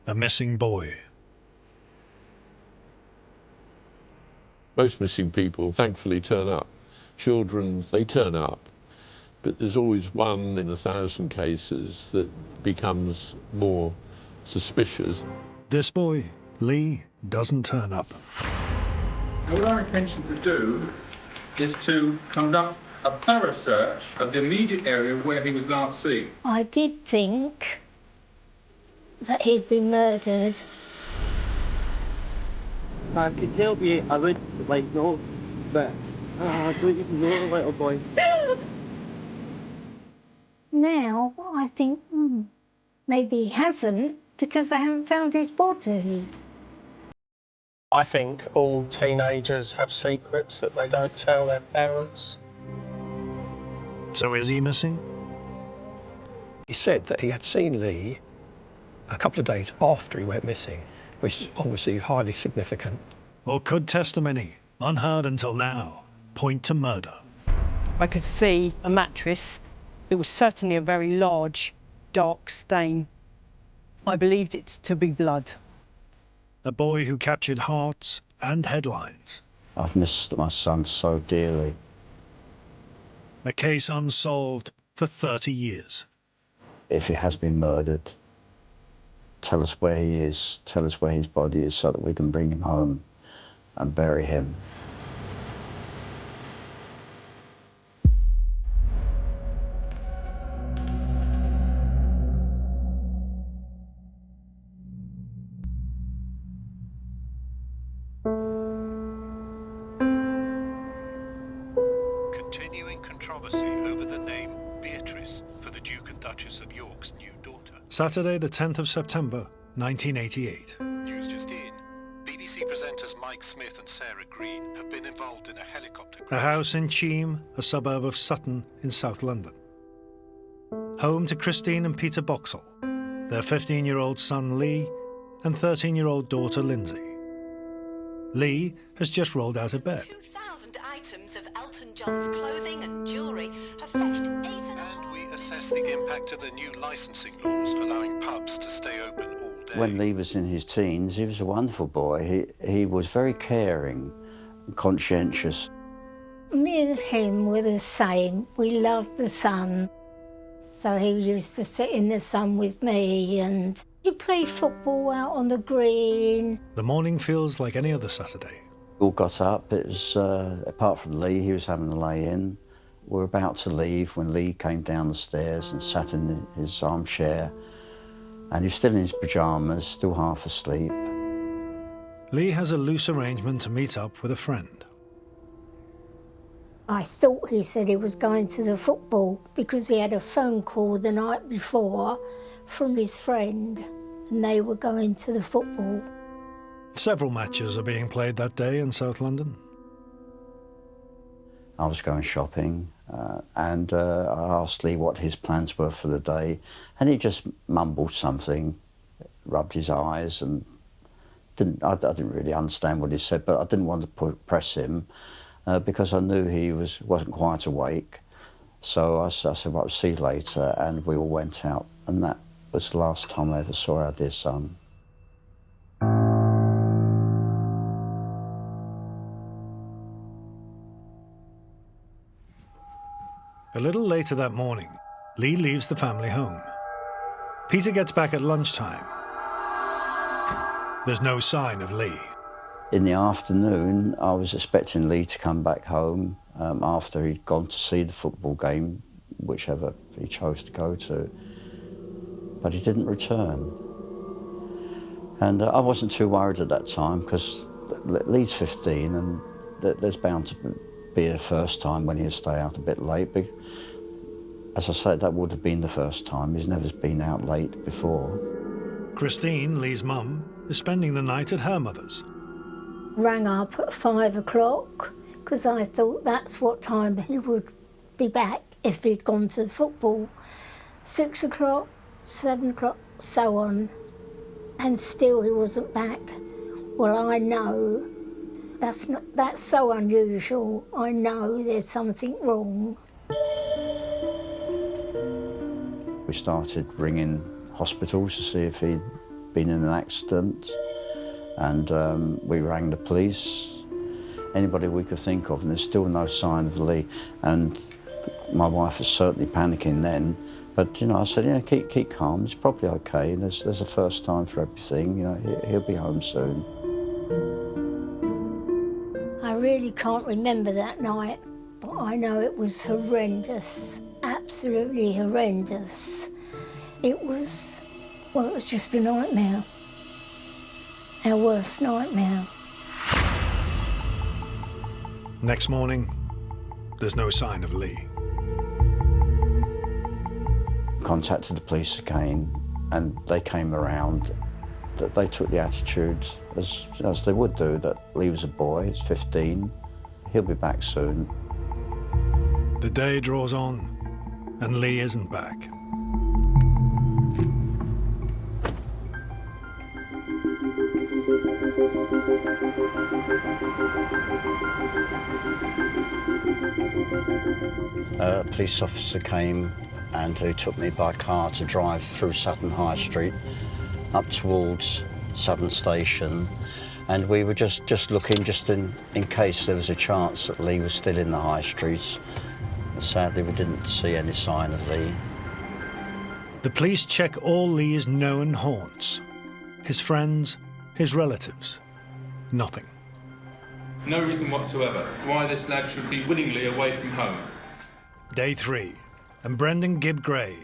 A missing boy. Most missing people thankfully turn up. Children, they turn up, but there's always 1 in 1,000 cases that becomes more suspicious. This boy, Lee, doesn't turn up. What our intention to do is to conduct a thorough search of the immediate area where he was last seen. I did think that he'd been murdered. I could help you, I would, like, no, but I don't even know the little boy. Now I think maybe he hasn't, because they haven't found his body. I think all teenagers have secrets that they don't tell their parents. So is he missing? He said that he had seen Lee a couple of days after he went missing, which is obviously highly significant. Or could testimony, unheard until now, point to murder? I could see a mattress. It was certainly a very large, dark stain. I believed it to be blood. A boy who captured hearts and headlines. I've missed my son so dearly. A case unsolved for 30 years. If he has been murdered, tell us where he is, tell us where his body is so that we can bring him home and bury him. Continuing controversy over the name Beatrice for the Duke and Duchess of York's new daughter. Saturday, the 10th of September, 1988. News just in. BBC presenters Mike Smith and Sarah Green have been involved in a helicopter crash. A house in Cheam, a suburb of Sutton in South London. Home to Christine and Peter Boxall, their 15-year-old son Lee and 13-year-old daughter Lindsay. Lee has just rolled out of bed. 2,000 items of Elton John's clothing and jewellery have fetched And we assess the impact of the new licensing laws allowing pubs to stay open all day. When Lee was in his teens, he was a wonderful boy. He was very caring and conscientious. Me and him were the same. We loved the sun. So he used to sit in the sun with me and he'd play football out on the green. The morning feels like any other Saturday. We all got up. It was, apart from Lee, he was having a lay-in. We were about to leave when Lee came down the stairs and sat in his armchair. And he was still in his pyjamas, still half asleep. Lee has a loose arrangement to meet up with a friend. I thought he said he was going to the football because he had a phone call the night before from his friend and they were going to the football. Several matches are being played that day in South London. I was going shopping and I asked Lee what his plans were for the day and he just mumbled something, rubbed his eyes and I didn't really understand what he said, but I didn't want to press him because I knew he wasn't quite awake. So I said, well, I'll see you later, and we all went out, and that was the last time I ever saw our dear son. A little later that morning, Lee leaves the family home. Peter gets back at lunchtime. There's no sign of Lee. In the afternoon, I was expecting Lee to come back home after he'd gone to see the football game, whichever he chose to go to, but he didn't return. And I wasn't too worried at that time because Lee's 15 and there's bound to be a first time when he'd stay out a bit late. But as I said, that would have been the first time. He's never been out late before. Christine, Lee's mum, is spending the night at her mother's. Rang up at 5 o'clock because I thought that's what time he would be back if he'd gone to the football. 6 o'clock, 7 o'clock, so on. And still he wasn't back. Well, I know that's so unusual. I know there's something wrong. We started ringing hospitals to see if he'd been in an accident, and we rang the police, anybody we could think of, and there's still no sign of Lee. And my wife was certainly panicking then, but you know, I said, keep calm, he's probably okay, there's a first time for everything, you know, he'll be home soon. I really can't remember that night, but I know it was horrendous, absolutely horrendous. It was just a nightmare, our worst nightmare. Next morning, there's no sign of Lee. Contacted the police again, and they came around. That they took the attitude, as they would do, that Lee was a boy, he's 15, he'll be back soon. The day draws on, and Lee isn't back. A police officer came and who took me by car to drive through Sutton High Street up towards Sutton Station, and we were just looking in case there was a chance that Lee was still in the high streets. Sadly, we didn't see any sign of Lee. The police check all Lee's known haunts. His friends, his relatives. Nothing. No reason whatsoever why this lad should be willingly away from home. Day 3, and Brendan Gibb Gray,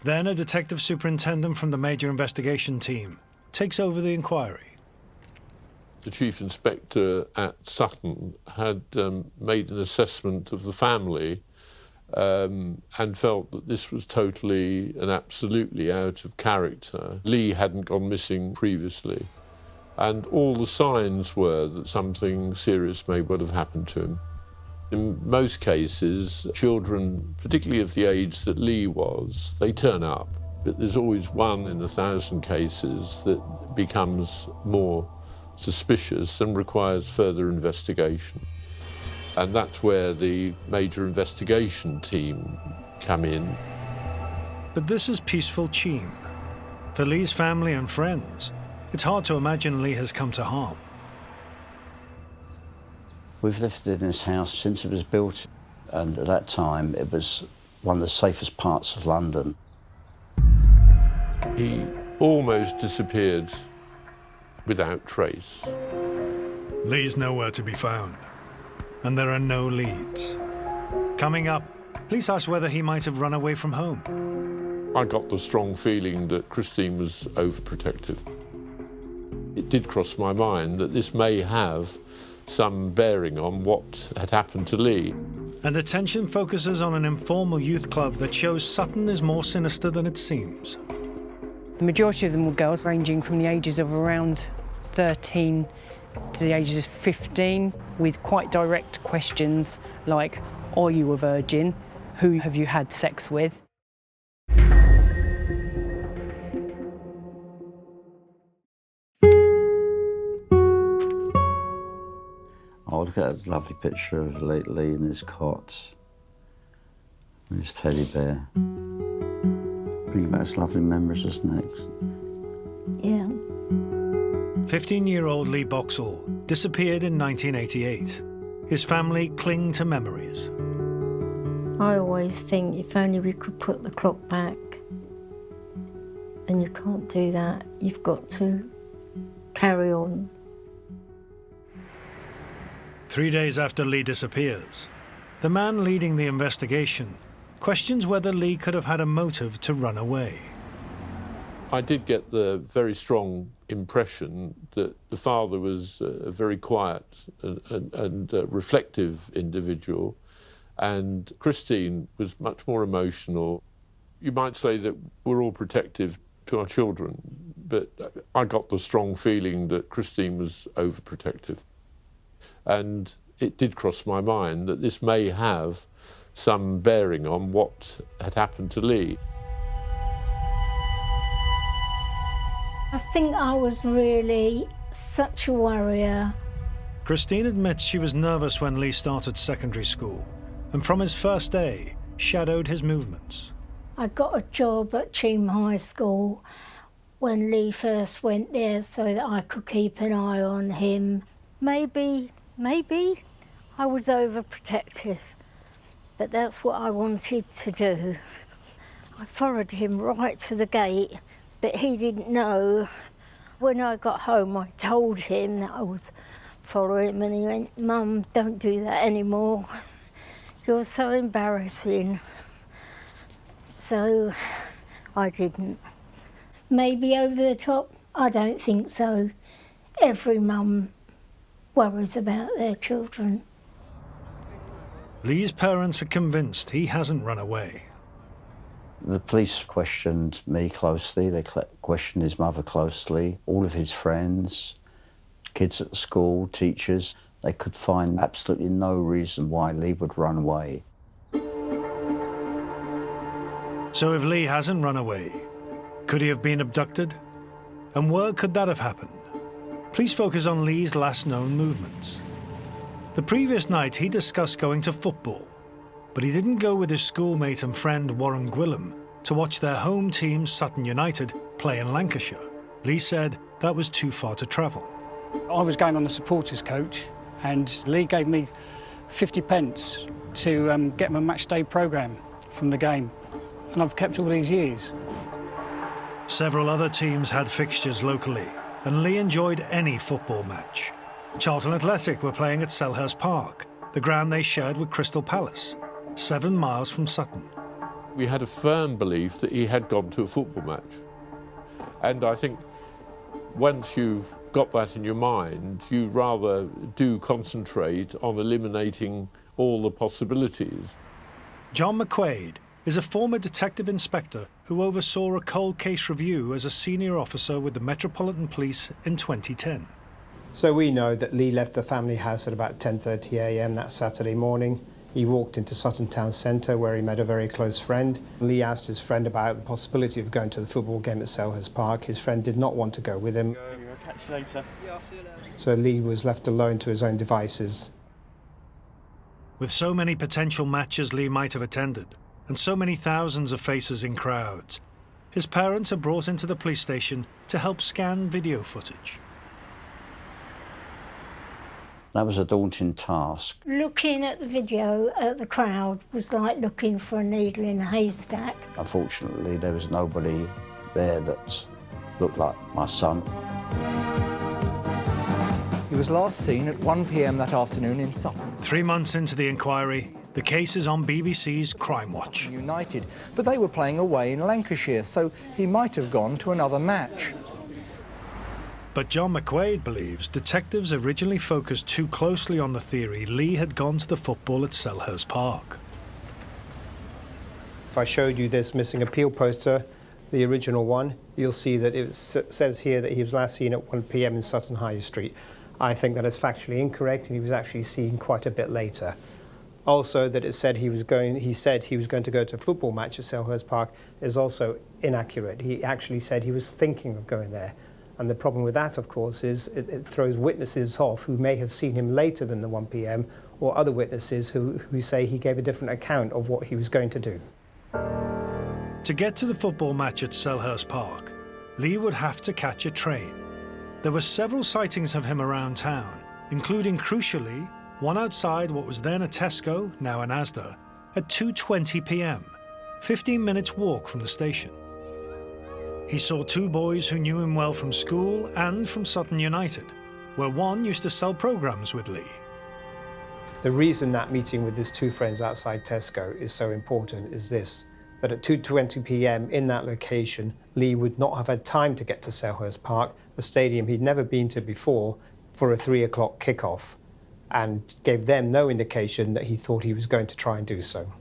then a detective superintendent from the Major Investigation Team, takes over the inquiry. The chief inspector at Sutton had made an assessment of the family and felt that this was totally and absolutely out of character. Lee hadn't gone missing previously, and all the signs were that something serious may well have happened to him. In most cases, children, particularly of the age that Lee was, they turn up, but there's always 1 in 1,000 cases that becomes more suspicious and requires further investigation. And that's where the Major Investigation Team come in. But this is peaceful Cheam. For Lee's family and friends, it's hard to imagine Lee has come to harm. We've lived in this house since it was built, and at that time it was one of the safest parts of London. He almost disappeared without trace. Lee's nowhere to be found, and there are no leads. Coming up, police ask whether he might have run away from home. I got the strong feeling that Christine was overprotective. It did cross my mind that this may have some bearing on what had happened to Lee. And attention focuses on an informal youth club that shows Sutton is more sinister than it seems. The majority of them were girls ranging from the ages of around 13 to the ages of 15, with quite direct questions like, are you a virgin? Who have you had sex with? Oh, look at that lovely picture of Lee in his cot, with his teddy bear. Bring back his lovely memories, doesn't it? Yeah. 15-year-old Lee Boxall disappeared in 1988. His family cling to memories. I always think if only we could put the clock back. And you can't do that. You've got to carry on. 3 days after Lee disappears, the man leading the investigation questions whether Lee could have had a motive to run away. I did get the very strong impression that the father was a very quiet and reflective individual, and Christine was much more emotional. You might say that we're all protective to our children, but I got the strong feeling that Christine was overprotective. And it did cross my mind that this may have some bearing on what had happened to Lee. I think I was really such a worrier. Christine admits she was nervous when Lee started secondary school, and from his first day, shadowed his movements. I got a job at Cheam High School when Lee first went there so that I could keep an eye on him. Maybe I was overprotective, but that's what I wanted to do. I followed him right to the gate, but he didn't know. When I got home, I told him that I was following him, and he went, "Mum, don't do that anymore. You're so embarrassing." So I didn't. Maybe over the top? I don't think so. Every mum worries about their children. Lee's parents are convinced he hasn't run away. The police questioned me closely, they questioned his mother closely, all of his friends, kids at the school, teachers. They could find absolutely no reason why Lee would run away. So if Lee hasn't run away, could he have been abducted? And where could that have happened? Police focus on Lee's last known movements. The previous night he discussed going to football, but he didn't go with his schoolmate and friend Warren Gwilym to watch their home team Sutton United play in Lancashire. Lee said that was too far to travel. I was going on the supporters coach and Lee gave me 50 pence to get my match day programme from the game, and I've kept all these years. Several other teams had fixtures locally, and Lee enjoyed any football match. Charlton Athletic were playing at Selhurst Park, the ground they shared with Crystal Palace, 7 miles from Sutton. We had a firm belief that he had gone to a football match. And I think once you've got that in your mind, you rather do concentrate on eliminating all the possibilities. John McQuaid is a former detective inspector who oversaw a cold case review as a senior officer with the Metropolitan Police in 2010. So we know that Lee left the family house at about 10:30 a.m. that Saturday morning. He walked into Sutton Town Centre where he met a very close friend. Lee asked his friend about the possibility of going to the football game at Selhurst Park. His friend did not want to go with him. I'll catch you later. Yeah, I'll see you later. So Lee was left alone to his own devices. With so many potential matches Lee might have attended, and so many thousands of faces in crowds, his parents are brought into the police station to help scan video footage. That was a daunting task. Looking at the video at the crowd was like looking for a needle in a haystack. Unfortunately, there was nobody there that looked like my son. He was last seen at 1 p.m. that afternoon in Sutton. 3 months into the inquiry, the case is on BBC's Crime Watch. United, but they were playing away in Lancashire, so he might have gone to another match. But John McQuaid believes detectives originally focused too closely on the theory Lee had gone to the football at Selhurst Park. If I showed you this missing appeal poster, the original one, you'll see that it says here that he was last seen at 1 p.m. in Sutton High Street. I think that is factually incorrect, and he was actually seen quite a bit later. Also, that it said he said he was going to go to a football match at Selhurst Park is also inaccurate. He actually said he was thinking of going there. And the problem with that, of course, is it throws witnesses off who may have seen him later than the 1 p.m. or other witnesses who say he gave a different account of what he was going to do. To get to the football match at Selhurst Park, Lee would have to catch a train. There were several sightings of him around town, including, crucially, one outside what was then a Tesco, now an Asda, at 2:20 p.m, 15 minutes walk from the station. He saw 2 boys who knew him well from school and from Sutton United, where one used to sell programmes with Lee. The reason that meeting with his 2 friends outside Tesco is so important is this, that at 2:20 p.m. in that location, Lee would not have had time to get to Selhurst Park, a stadium he'd never been to before, for a 3 o'clock kickoff, and gave them no indication that he thought he was going to try and do so.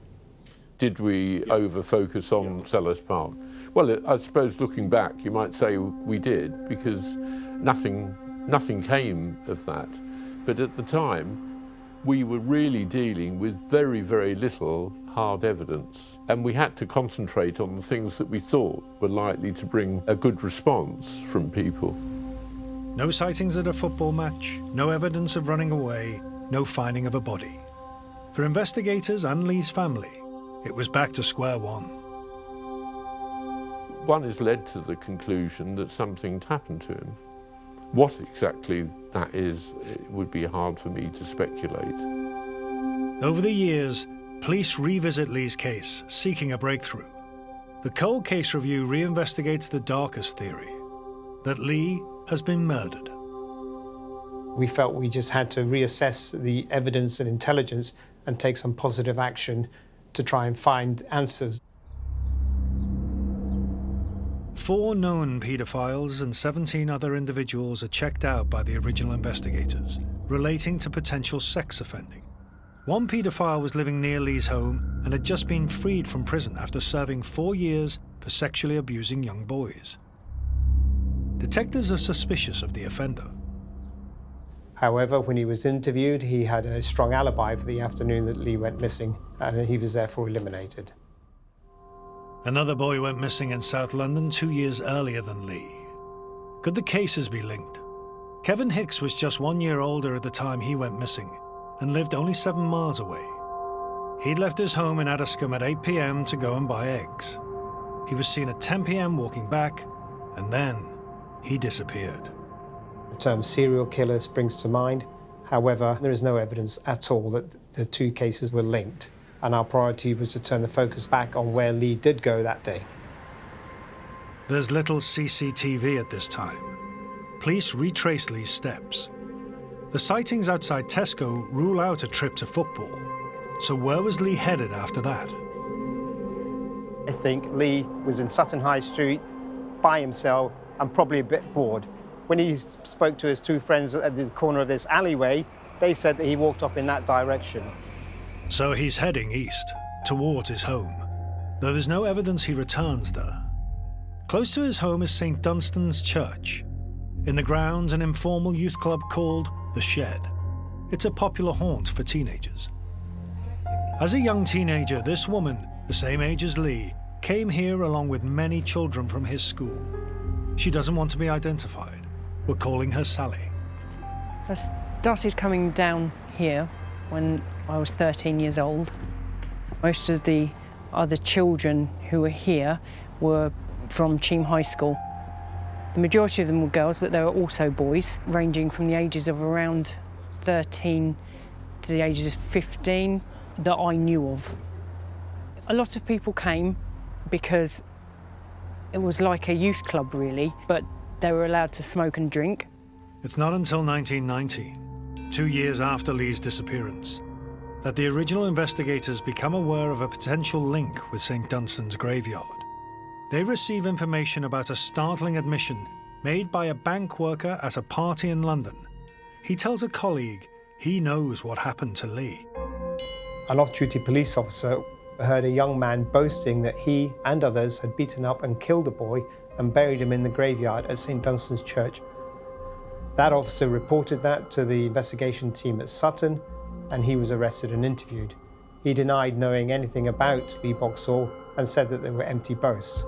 Did we over-focus on Selhurst Park? Well, I suppose looking back, you might say we did, because nothing came of that. But at the time, we were really dealing with very, very little hard evidence. And we had to concentrate on the things that we thought were likely to bring a good response from people. No sightings at a football match, no evidence of running away, no finding of a body. For investigators and Lee's family, it was back to square one. one is led to the conclusion that something's happened to him. What exactly that is, it would be hard for me to speculate. Over the years, police revisit Lee's case, seeking a breakthrough. The Cold Case Review reinvestigates the darkest theory, that Lee has been murdered. We felt we just had to reassess the evidence and intelligence and take some positive action to try and find answers. 4 known paedophiles and 17 other individuals are checked out by the original investigators, relating to potential sex offending. One paedophile was living near Lee's home and had just been freed from prison after serving 4 years for sexually abusing young boys. Detectives are suspicious of the offender. However, when he was interviewed, he had a strong alibi for the afternoon that Lee went missing, and he was therefore eliminated. Another boy went missing in South London 2 years earlier than Lee. Could the cases be linked? Kevin Hicks was just 1 year older at the time he went missing and lived only 7 miles away. He'd left his home in Addiscombe at 8 p.m. to go and buy eggs. He was seen at 10 p.m. walking back, and then he disappeared. The term serial killer springs to mind. However, there is no evidence at all that the 2 cases were linked, and our priority was to turn the focus back on where Lee did go that day. There's little CCTV at this time. Police retrace Lee's steps. The sightings outside Tesco rule out a trip to football. So where was Lee headed after that? I think Lee was in Sutton High Street by himself and probably a bit bored. When he spoke to his 2 friends at the corner of this alleyway, they said that he walked off in that direction. So he's heading east, towards his home, though there's no evidence he returns there. Close to his home is St. Dunstan's Church. In the grounds, an informal youth club called The Shed. It's a popular haunt for teenagers. As a young teenager, this woman, the same age as Lee, came here along with many children from his school. She doesn't want to be identified. We're calling her Sally. I started coming down here when I was 13 years old. Most of the other children who were here were from Cheam High School. The majority of them were girls, but there were also boys, ranging from the ages of around 13 to the ages of 15 that I knew of. A lot of people came because it was like a youth club, really, but they were allowed to smoke and drink. It's not until 1990, 2 years after Lee's disappearance, that the original investigators become aware of a potential link with St. Dunstan's graveyard. They receive information about a startling admission made by a bank worker at a party in London. He tells a colleague he knows what happened to Lee. An off-duty police officer heard a young man boasting that he and others had beaten up and killed a boy and buried him in the graveyard at St. Dunstan's Church. That officer reported that to the investigation team at Sutton, and he was arrested and interviewed. He denied knowing anything about Lee Boxall and said that they were empty boasts.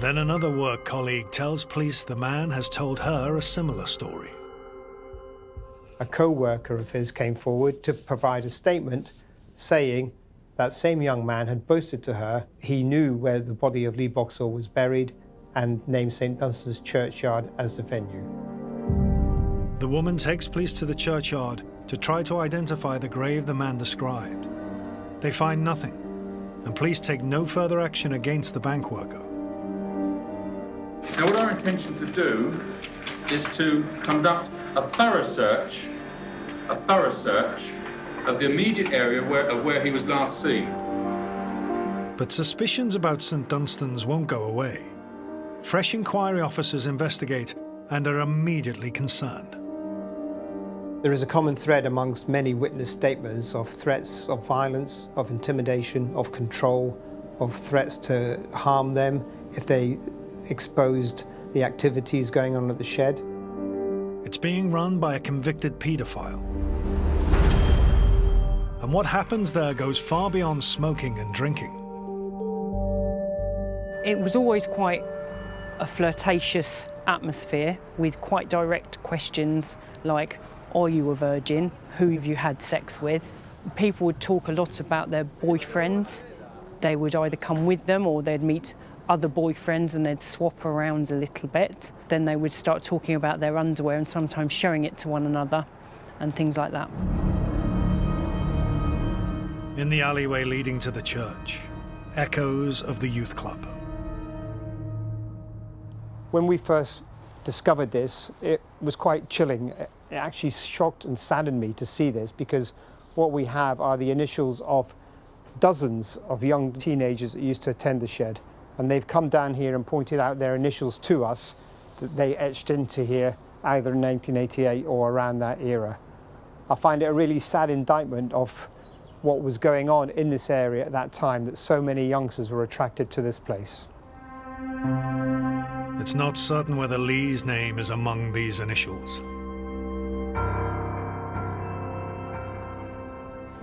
Then another work colleague tells police the man has told her a similar story. A co-worker of his came forward to provide a statement saying that same young man had boasted to her he knew where the body of Lee Boxall was buried and named St. Dunstan's churchyard as the venue. The woman takes police to the churchyard to try to identify the grave the man described. They find nothing, and police take no further action against the bank worker. Now, what our intention to do is to conduct a thorough search of the immediate area where he was last seen. But suspicions about St. Dunstan's won't go away. Fresh inquiry officers investigate and are immediately concerned. There is a common thread amongst many witness statements of threats of violence, of intimidation, of control, of threats to harm them if they exposed the activities going on at the shed. It's being run by a convicted paedophile. And what happens there goes far beyond smoking and drinking. It was always quite a flirtatious atmosphere with quite direct questions like, are you a virgin? Who have you had sex with? People would talk a lot about their boyfriends. They would either come with them or they'd meet other boyfriends and they'd swap around a little bit. Then they would start talking about their underwear and sometimes showing it to one another and things like that. In the alleyway leading to the church, echoes of the youth club. When we first discovered this, it was quite chilling. It actually shocked and saddened me to see this, because what we have are the initials of dozens of young teenagers that used to attend the shed, and they've come down here and pointed out their initials to us that they etched into here either in 1988 or around that era. I find it a really sad indictment of what was going on in this area at that time, that so many youngsters were attracted to this place. It's not certain whether Lee's name is among these initials.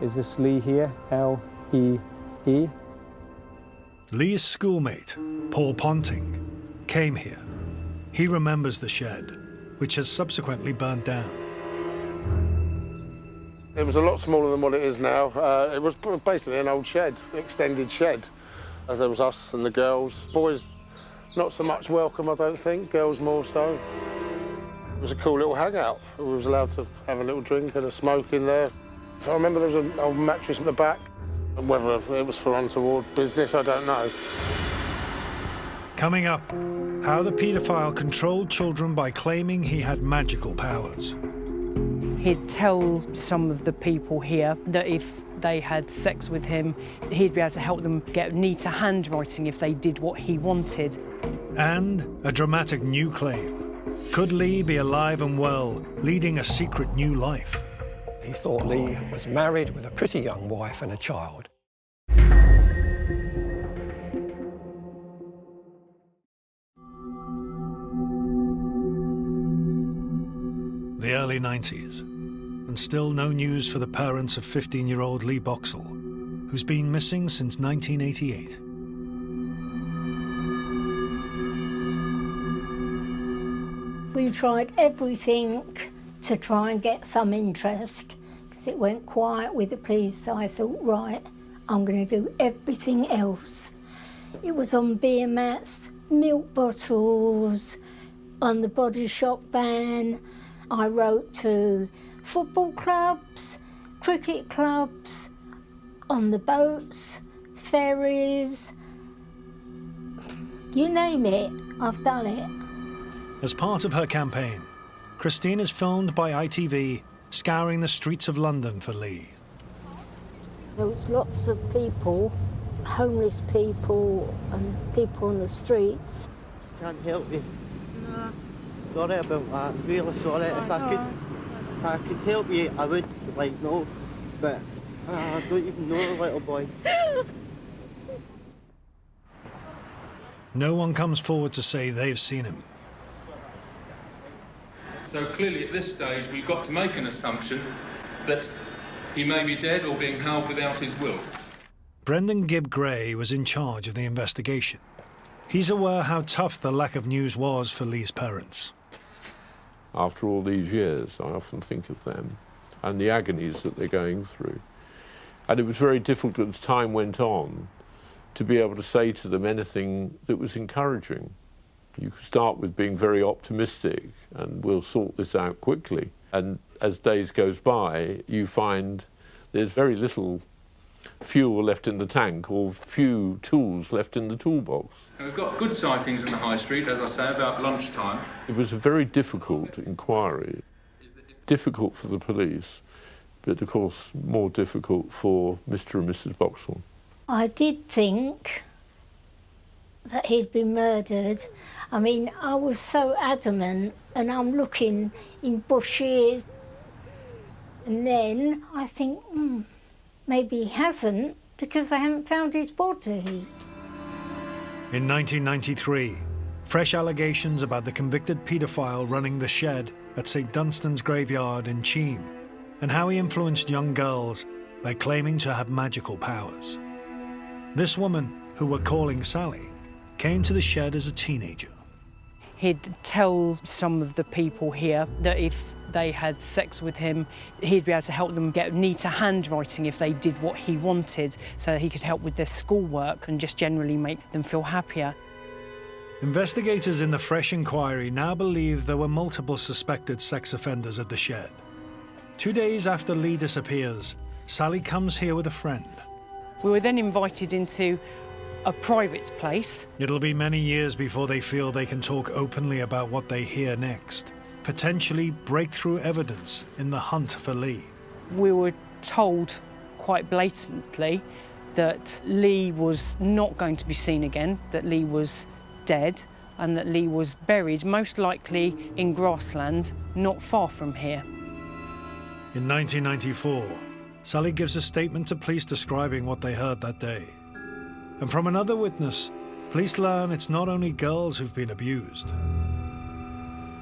Is this Lee here? L-E-E? Lee's schoolmate, Paul Ponting, came here. He remembers the shed, which has subsequently burnt down. It was a lot smaller than what it is now. It was basically an old shed, extended shed. There was us and the girls. Boys, not so much welcome, I don't think. Girls more so. It was a cool little hangout. We was allowed to have a little drink and a smoke in there. I remember there was an old mattress at the back. Whether it was for untoward business, I don't know. Coming up, how the paedophile controlled children by claiming he had magical powers. He'd tell some of the people here that if they had sex with him, he'd be able to help them get neater handwriting if they did what he wanted. And a dramatic new claim. Could Lee be alive and well, leading a secret new life? He thought Lee was married with a pretty young wife and a child. The early 90s, and still no news for the parents of 15-year-old Lee Boxall, who's been missing since 1988. We tried everything to try and get some interest, because it went quiet with the police, so I thought, right, I'm going to do everything else. It was on beer mats, milk bottles, on the body shop van. I wrote to football clubs, cricket clubs, on the boats, ferries, you name it, I've done it. As part of her campaign, Christine is filmed by ITV scouring the streets of London for Lee. There was lots of people, homeless people and people on the streets. Can't help you. No. Sorry about that, really sorry. If I could help you, I would, like, no, but I don't even know the little boy. No one comes forward to say they've seen him. So clearly at this stage we've got to make an assumption that he may be dead or being held without his will. Brendan Gibb Gray was in charge of the investigation. He's aware how tough the lack of news was for Lee's parents. After all these years, I often think of them and the agonies that they're going through. And it was very difficult as time went on to be able to say to them anything that was encouraging. You could start with being very optimistic and we'll sort this out quickly. And as days goes by, you find there's very little fuel left in the tank or few tools left in the toolbox. And we've got good sightings in the high street, as I say, about lunchtime. It was a very difficult inquiry. Difficult for the police, but of course more difficult for Mr. and Mrs. Boxall. I did think that he'd been murdered. I mean, I was so adamant, and I'm looking in bushes. And then I think, maybe he hasn't, because I haven't found his body. In 1993, fresh allegations about the convicted paedophile running the shed at St Dunstan's graveyard in Cheam, and how he influenced young girls by claiming to have magical powers. This woman, who we're calling Sally, came to the shed as a teenager. He'd tell some of the people here that if they had sex with him, he'd be able to help them get neater handwriting if they did what he wanted, so he could help with their schoolwork and just generally make them feel happier. Investigators in the fresh inquiry now believe there were multiple suspected sex offenders at the shed. 2 days after Lee disappears, Sally comes here with a friend. We were then invited into a private place. It'll be many years before they feel they can talk openly about what they hear next. Potentially breakthrough evidence in the hunt for Lee. We were told quite blatantly that Lee was not going to be seen again, that Lee was dead, and that Lee was buried, most likely in grassland, not far from here. In 1994, Sally gives a statement to police describing what they heard that day. And from another witness, police learn it's not only girls who've been abused.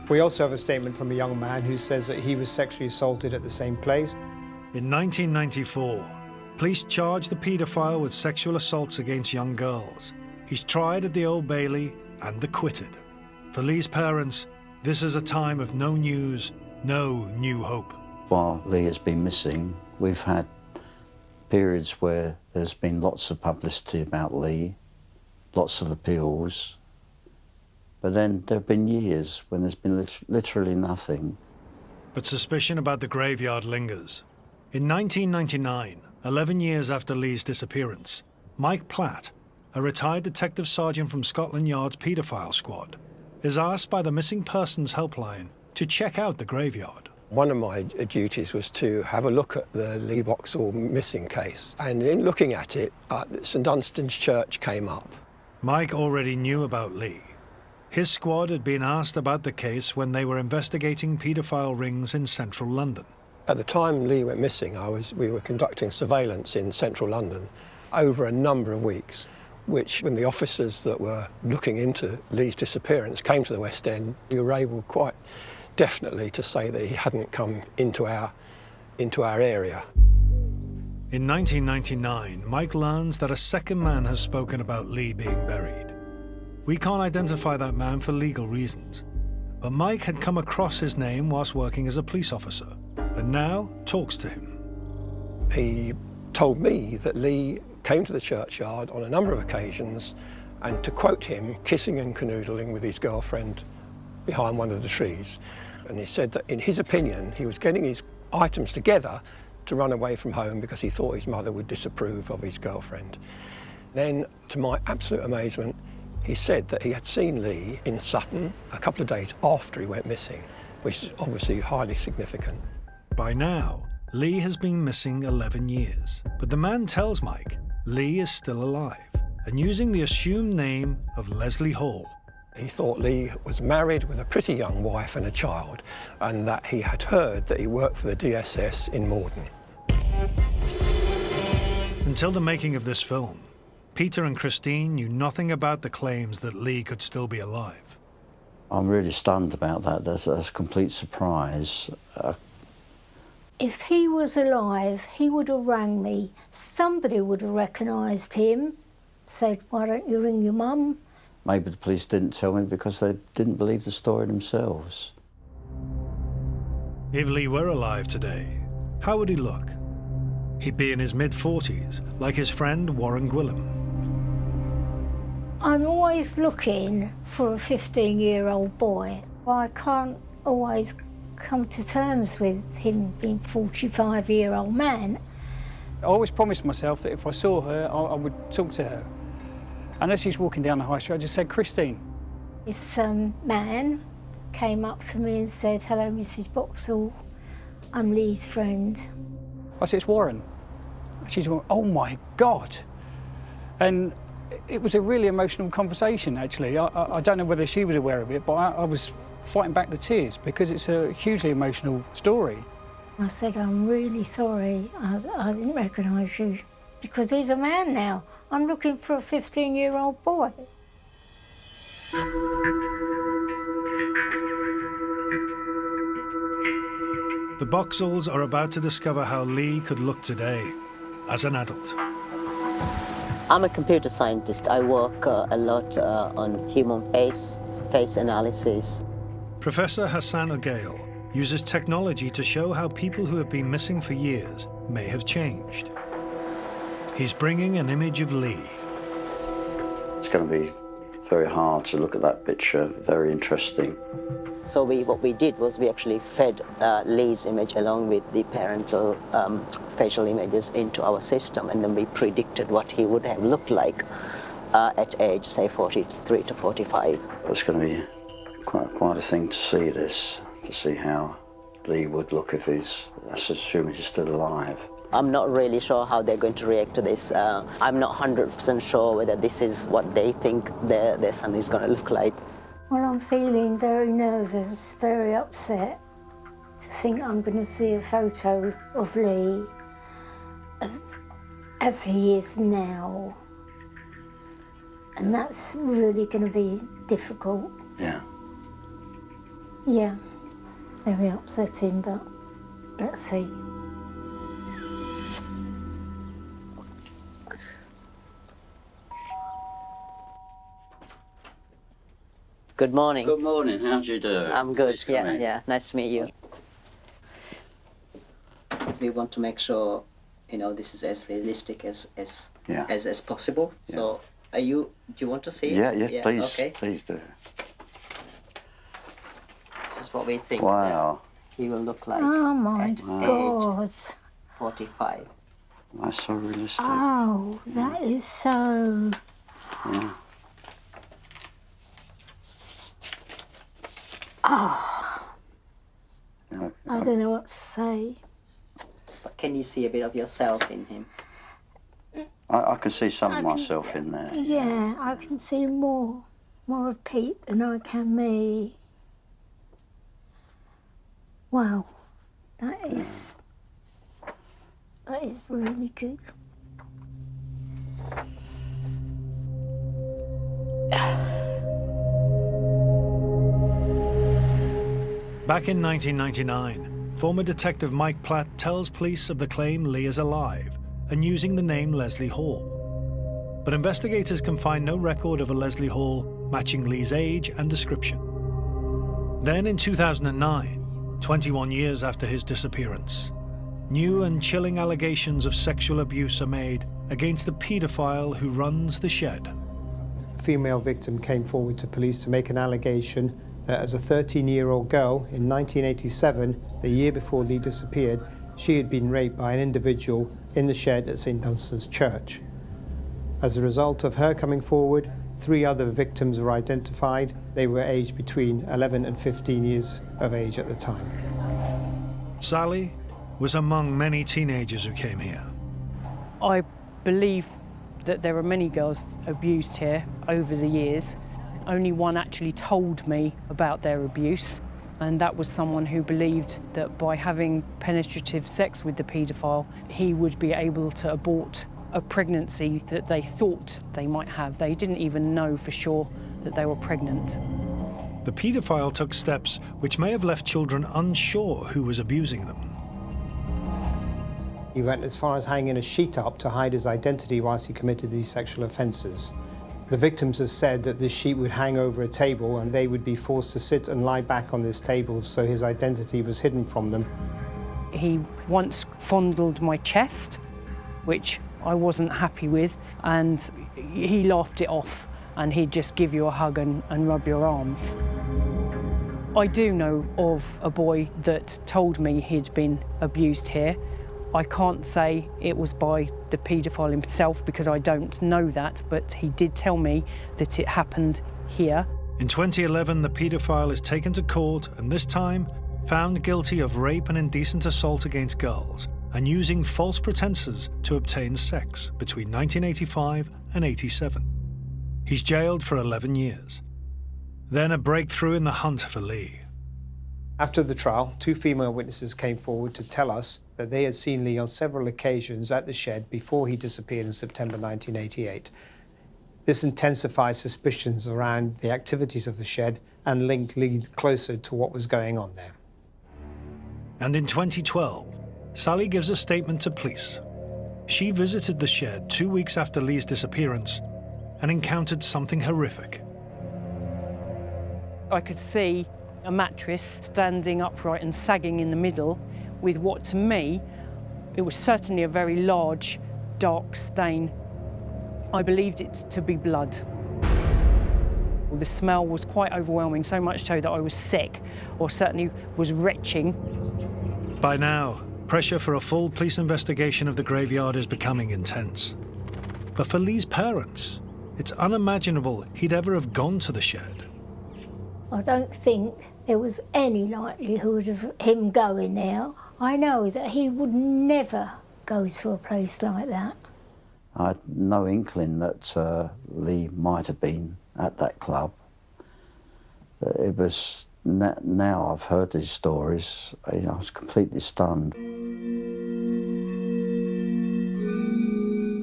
We also have a statement from a young man who says that he was sexually assaulted at the same place. In 1994, police charge the paedophile with sexual assaults against young girls. He's tried at the Old Bailey and acquitted. For Lee's parents, this is a time of no news, no new hope. While Lee has been missing, we've had periods where there's been lots of publicity about Lee, lots of appeals, but then there have been years when there's been literally nothing. But suspicion about the graveyard lingers. In 1999, 11 years after Lee's disappearance, Mike Platt, a retired detective sergeant from Scotland Yard's paedophile squad, is asked by the Missing Persons Helpline to check out the graveyard. One of my duties was to have a look at the Lee Boxall missing case, and in looking at it, St Dunstan's Church came up. Mike already knew about Lee. His squad had been asked about the case when they were investigating paedophile rings in central London. At the time Lee went missing, we were conducting surveillance in central London over a number of weeks, which when the officers that were looking into Lee's disappearance came to the West End, we were able quite definitely to say that he hadn't come into our area. In 1999, Mike learns that a second man has spoken about Lee being buried. We can't identify that man for legal reasons, but Mike had come across his name whilst working as a police officer, and now talks to him. He told me that Lee came to the churchyard on a number of occasions, and to quote him, kissing and canoodling with his girlfriend behind one of the trees. And he said that in his opinion, he was getting his items together to run away from home because he thought his mother would disapprove of his girlfriend. Then, to my absolute amazement, he said that he had seen Lee in Sutton a couple of days after he went missing, which is obviously highly significant. By now, Lee has been missing 11 years, but the man tells Mike Lee is still alive and using the assumed name of Leslie Hall. He thought Lee was married with a pretty young wife and a child, and that he had heard that he worked for the DSS in Morden. Until the making of this film, Peter and Christine knew nothing about the claims that Lee could still be alive. I'm really stunned about that. That's a complete surprise. If he was alive, he would have rang me. Somebody would have recognised him, said, "Why don't you ring your mum?" Maybe the police didn't tell me because they didn't believe the story themselves. If Lee were alive today, how would he look? He'd be in his mid-40s, like his friend Warren Gwilym. I'm always looking for a 15-year-old boy. I can't always come to terms with him being a 45-year-old man. I always promised myself that if I saw her, I would talk to her. And as she's walking down the high street, I just said, "Christine." This man came up to me and said, "Hello, Mrs. Boxall, I'm Lee's friend." I said, "It's Warren." She's going, "Oh my God." And it was a really emotional conversation, actually. I don't know whether she was aware of it, but I was fighting back the tears because it's a hugely emotional story. I said, "I'm really sorry, I didn't recognise you." Because he's a man now. I'm looking for a 15-year-old boy. The Boxalls are about to discover how Lee could look today as an adult. I'm a computer scientist. I work a lot on human face analysis. Professor Hassan Ogail uses technology to show how people who have been missing for years may have changed. He's bringing an image of Lee. It's going to be very hard to look at that picture, very interesting. So what we did was we actually fed Lee's image along with the parental facial images into our system, and then we predicted what he would have looked like at age, say, 43 to 45. It's going to be quite a thing to see this, to see how Lee would look if let's assume he's still alive. I'm not really sure how they're going to react to this. I'm not 100% sure whether this is what they think their son is going to look like. Well, I'm feeling very nervous, very upset to think I'm going to see a photo of Lee as he is now. And that's really going to be difficult. Yeah. Yeah, very upsetting, but let's see. Good morning. Good morning, how do you do? I'm good, yeah, nice to meet you. We want to make sure, this is as realistic as possible. Yeah. So, do you want to see it? Yeah, please, okay. Please do. This is what we think he will look like. Oh my God. Age 45. That's so realistic. Oh, that is so... Yeah. Oh, I don't know what to say. But can you see a bit of yourself in him? I can see some of myself in there. Yeah, I can see more of Pete than I can me. Wow, that is really good. Back in 1999, former Detective Mike Platt tells police of the claim Lee is alive and using the name Leslie Hall. But investigators can find no record of a Leslie Hall matching Lee's age and description. Then in 2009, 21 years after his disappearance, new and chilling allegations of sexual abuse are made against the paedophile who runs the shed. A female victim came forward to police to make an allegation that as a 13-year-old girl in 1987, the year before Lee disappeared, she had been raped by an individual in the shed at St. Dunstan's Church. As a result of her coming forward, 3 other victims were identified. They were aged between 11 and 15 years of age at the time. Sally was among many teenagers who came here. I believe that there are many girls abused here over the years. Only one actually told me about their abuse, and that was someone who believed that by having penetrative sex with the paedophile, he would be able to abort a pregnancy that they thought they might have. They didn't even know for sure that they were pregnant. The paedophile took steps which may have left children unsure who was abusing them. He went as far as hanging a sheet up to hide his identity whilst he committed these sexual offences. The victims have said that this sheet would hang over a table and they would be forced to sit and lie back on this table so his identity was hidden from them. He once fondled my chest, which I wasn't happy with, and he laughed it off, and he'd just give you a hug and rub your arms. I do know of a boy that told me he'd been abused here. I can't say it was by the paedophile himself because I don't know that, but he did tell me that it happened here. In 2011, the paedophile is taken to court and this time found guilty of rape and indecent assault against girls and using false pretenses to obtain sex between 1985 and 87. He's jailed for 11 years. Then a breakthrough in the hunt for Lee. After the trial, 2 female witnesses came forward to tell us that they had seen Lee on several occasions at the shed before he disappeared in September 1988. This intensified suspicions around the activities of the shed and linked Lee closer to what was going on there. And in 2012, Sally gives a statement to police. She visited the shed 2 weeks after Lee's disappearance and encountered something horrific. I could see a mattress standing upright and sagging in the middle with what to me, it was certainly a very large, dark stain. I believed it to be blood. The smell was quite overwhelming, so much so that I was sick, or certainly was retching. By now, pressure for a full police investigation of the graveyard is becoming intense. But for Lee's parents, it's unimaginable he'd ever have gone to the shed. I don't think there was any likelihood of him going there. I know that he would never go to a place like that. I had no inkling that Lee might have been at that club. It was, now I've heard these stories, I was completely stunned.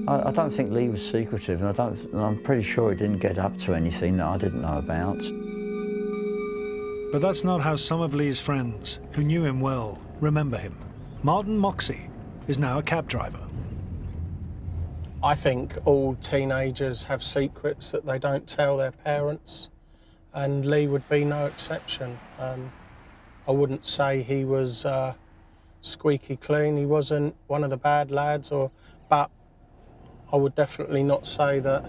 I don't think Lee was secretive, and I'm pretty sure he didn't get up to anything that I didn't know about. But that's not how some of Lee's friends, who knew him well, remember him. Martin Moxey is now a cab driver. I think all teenagers have secrets that they don't tell their parents, and Lee would be no exception. I wouldn't say he was squeaky clean. He wasn't one of the bad lads, but I would definitely not say that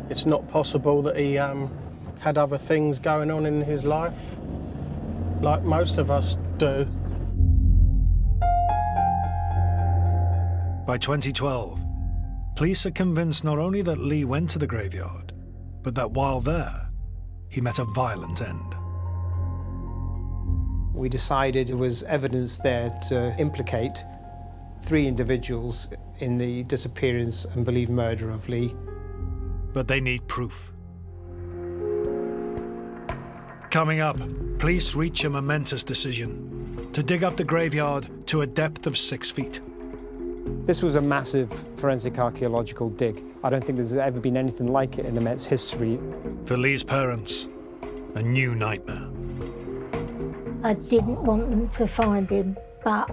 it's not possible that he had other things going on in his life, like most of us do. By 2012, police are convinced not only that Lee went to the graveyard, but that while there, he met a violent end. We decided there was evidence there to implicate 3 individuals in the disappearance and believed murder of Lee. But they need proof. Coming up, police reach a momentous decision to dig up the graveyard to a depth of 6 feet. This was a massive forensic archaeological dig. I don't think there's ever been anything like it in the Met's history. For Lee's parents, a new nightmare. I didn't want them to find him, but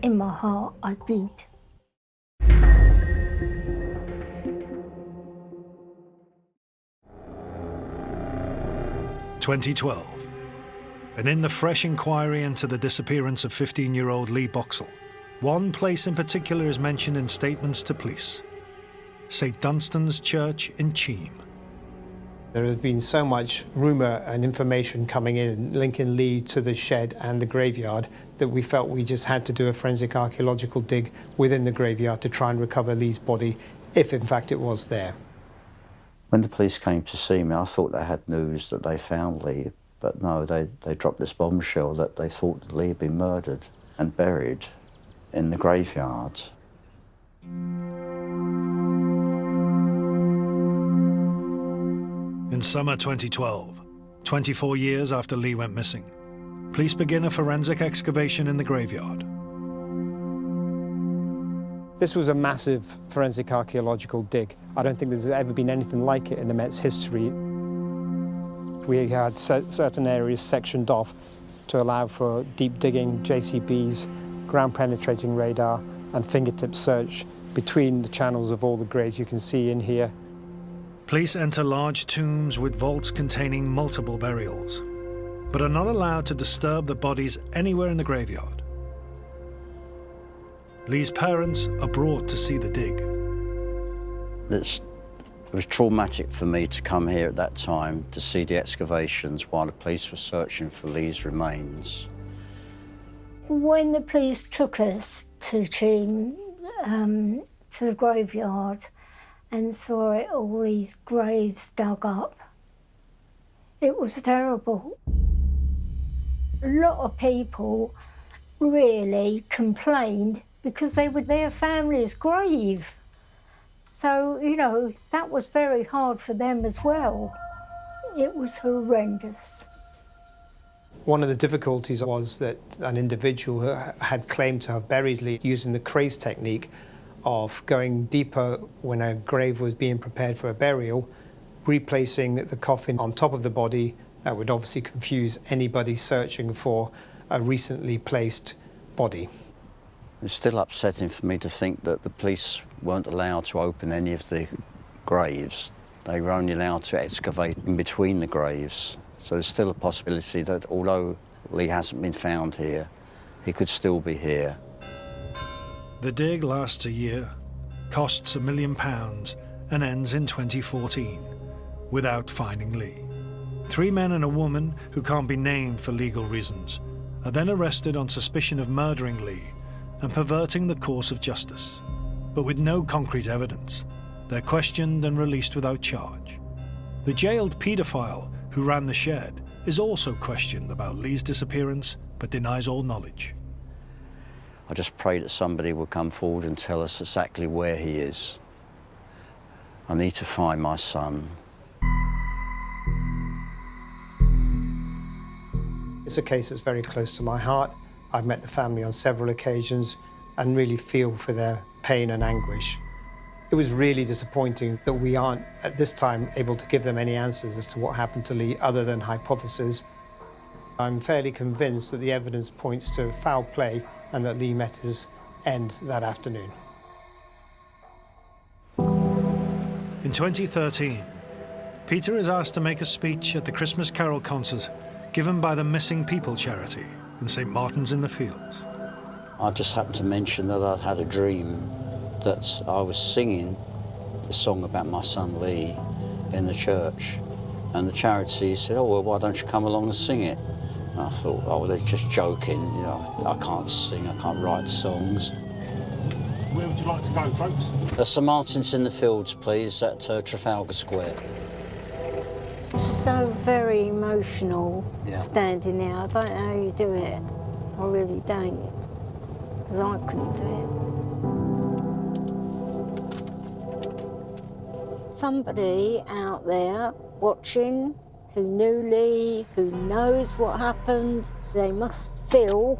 in my heart, I did. (2012), and in the fresh inquiry into the disappearance of 15-year-old Lee Boxall, one place in particular is mentioned in statements to police: St. Dunstan's Church in Cheam. There has been so much rumour and information coming in linking Lee to the shed and the graveyard that we felt we just had to do a forensic archaeological dig within the graveyard to try and recover Lee's body, if in fact it was there. When the police came to see me, I thought they had news that they found Lee, but no, they dropped this bombshell that they thought that Lee had been murdered and buried in the graveyard. In summer 2012, 24 years after Lee went missing, police begin a forensic excavation in the graveyard. This was a massive forensic archaeological dig. I don't think there's ever been anything like it in the Met's history. We had certain areas sectioned off to allow for deep digging, JCBs, ground-penetrating radar, and fingertip search between the channels of all the graves you can see in here. Police enter large tombs with vaults containing multiple burials, but are not allowed to disturb the bodies anywhere in the graveyard. Lee's parents are brought to see the dig. It was traumatic for me to come here at that time to see the excavations while the police were searching for Lee's remains. When the police took us to Cheam, to the graveyard, and saw it, all these graves dug up, it was terrible. A lot of people really complained because they were their family's grave. So, you know, that was very hard for them as well. It was horrendous. One of the difficulties was that an individual had claimed to have buried Lee using the craze technique of going deeper when a grave was being prepared for a burial, replacing the coffin on top of the body. That would obviously confuse anybody searching for a recently placed body. It's still upsetting for me to think that the police weren't allowed to open any of the graves. They were only allowed to excavate in between the graves. So there's still a possibility that although Lee hasn't been found here, he could still be here. The dig lasts a year, costs £1 million, and ends in 2014, without finding Lee. 3 men and a woman, who can't be named for legal reasons, are then arrested on suspicion of murdering Lee and perverting the course of justice. But with no concrete evidence, they're questioned and released without charge. The jailed paedophile who ran the shed is also questioned about Lee's disappearance, but denies all knowledge. I just pray that somebody will come forward and tell us exactly where he is. I need to find my son. It's a case that's very close to my heart. I've met the family on several occasions and really feel for their pain and anguish. It was really disappointing that we aren't, at this time, able to give them any answers as to what happened to Lee other than hypotheses. I'm fairly convinced that the evidence points to foul play and that Lee met his end that afternoon. In 2013, Peter is asked to make a speech at the Christmas Carol concert given by the Missing People charity in St. Martin's-in-the-Fields. I just happened to mention that I'd had a dream that I was singing the song about my son Lee in the church, and the charity said, "Oh, well, why don't you come along and sing it?" And I thought, oh, well, they're just joking, you know, I can't sing, I can't write songs. Where would you like to go, folks? St Martin's-in-the-Fields, please, at Trafalgar Square. So very emotional standing there. I don't know how you do it. I really don't, because I couldn't do it. Somebody out there watching who knew Lee, who knows what happened, they must feel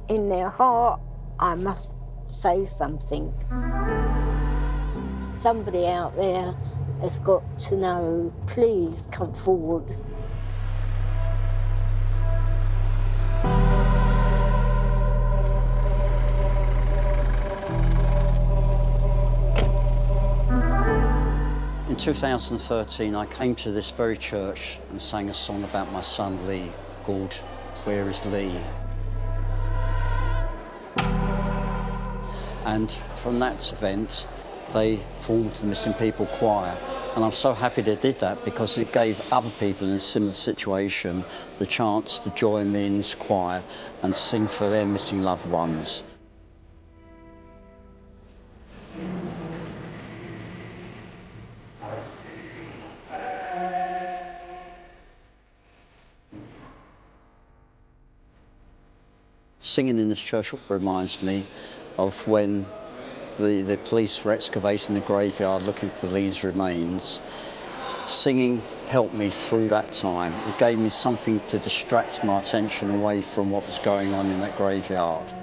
in their heart, I must say something. Somebody out there has got to know, please come forward. In 2013, I came to this very church and sang a song about my son Lee called Where is Lee? And from that event, they formed the Missing People Choir. And I'm so happy they did that because it gave other people in a similar situation the chance to join me in this choir and sing for their missing loved ones. Singing in this church reminds me of when the police were excavating the graveyard looking for Lee's remains. Singing helped me through that time. It gave me something to distract my attention away from what was going on in that graveyard.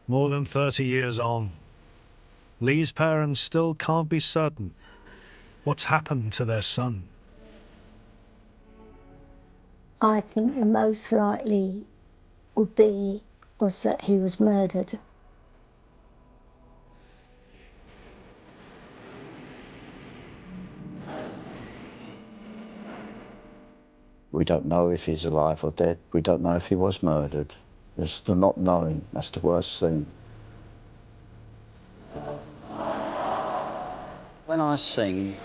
More than 30 years on, Lee's parents still can't be certain what's happened to their son. I think the most likely was that he was murdered. We don't know if he's alive or dead. We don't know if he was murdered. There's the not knowing. That's the worst thing. When I sing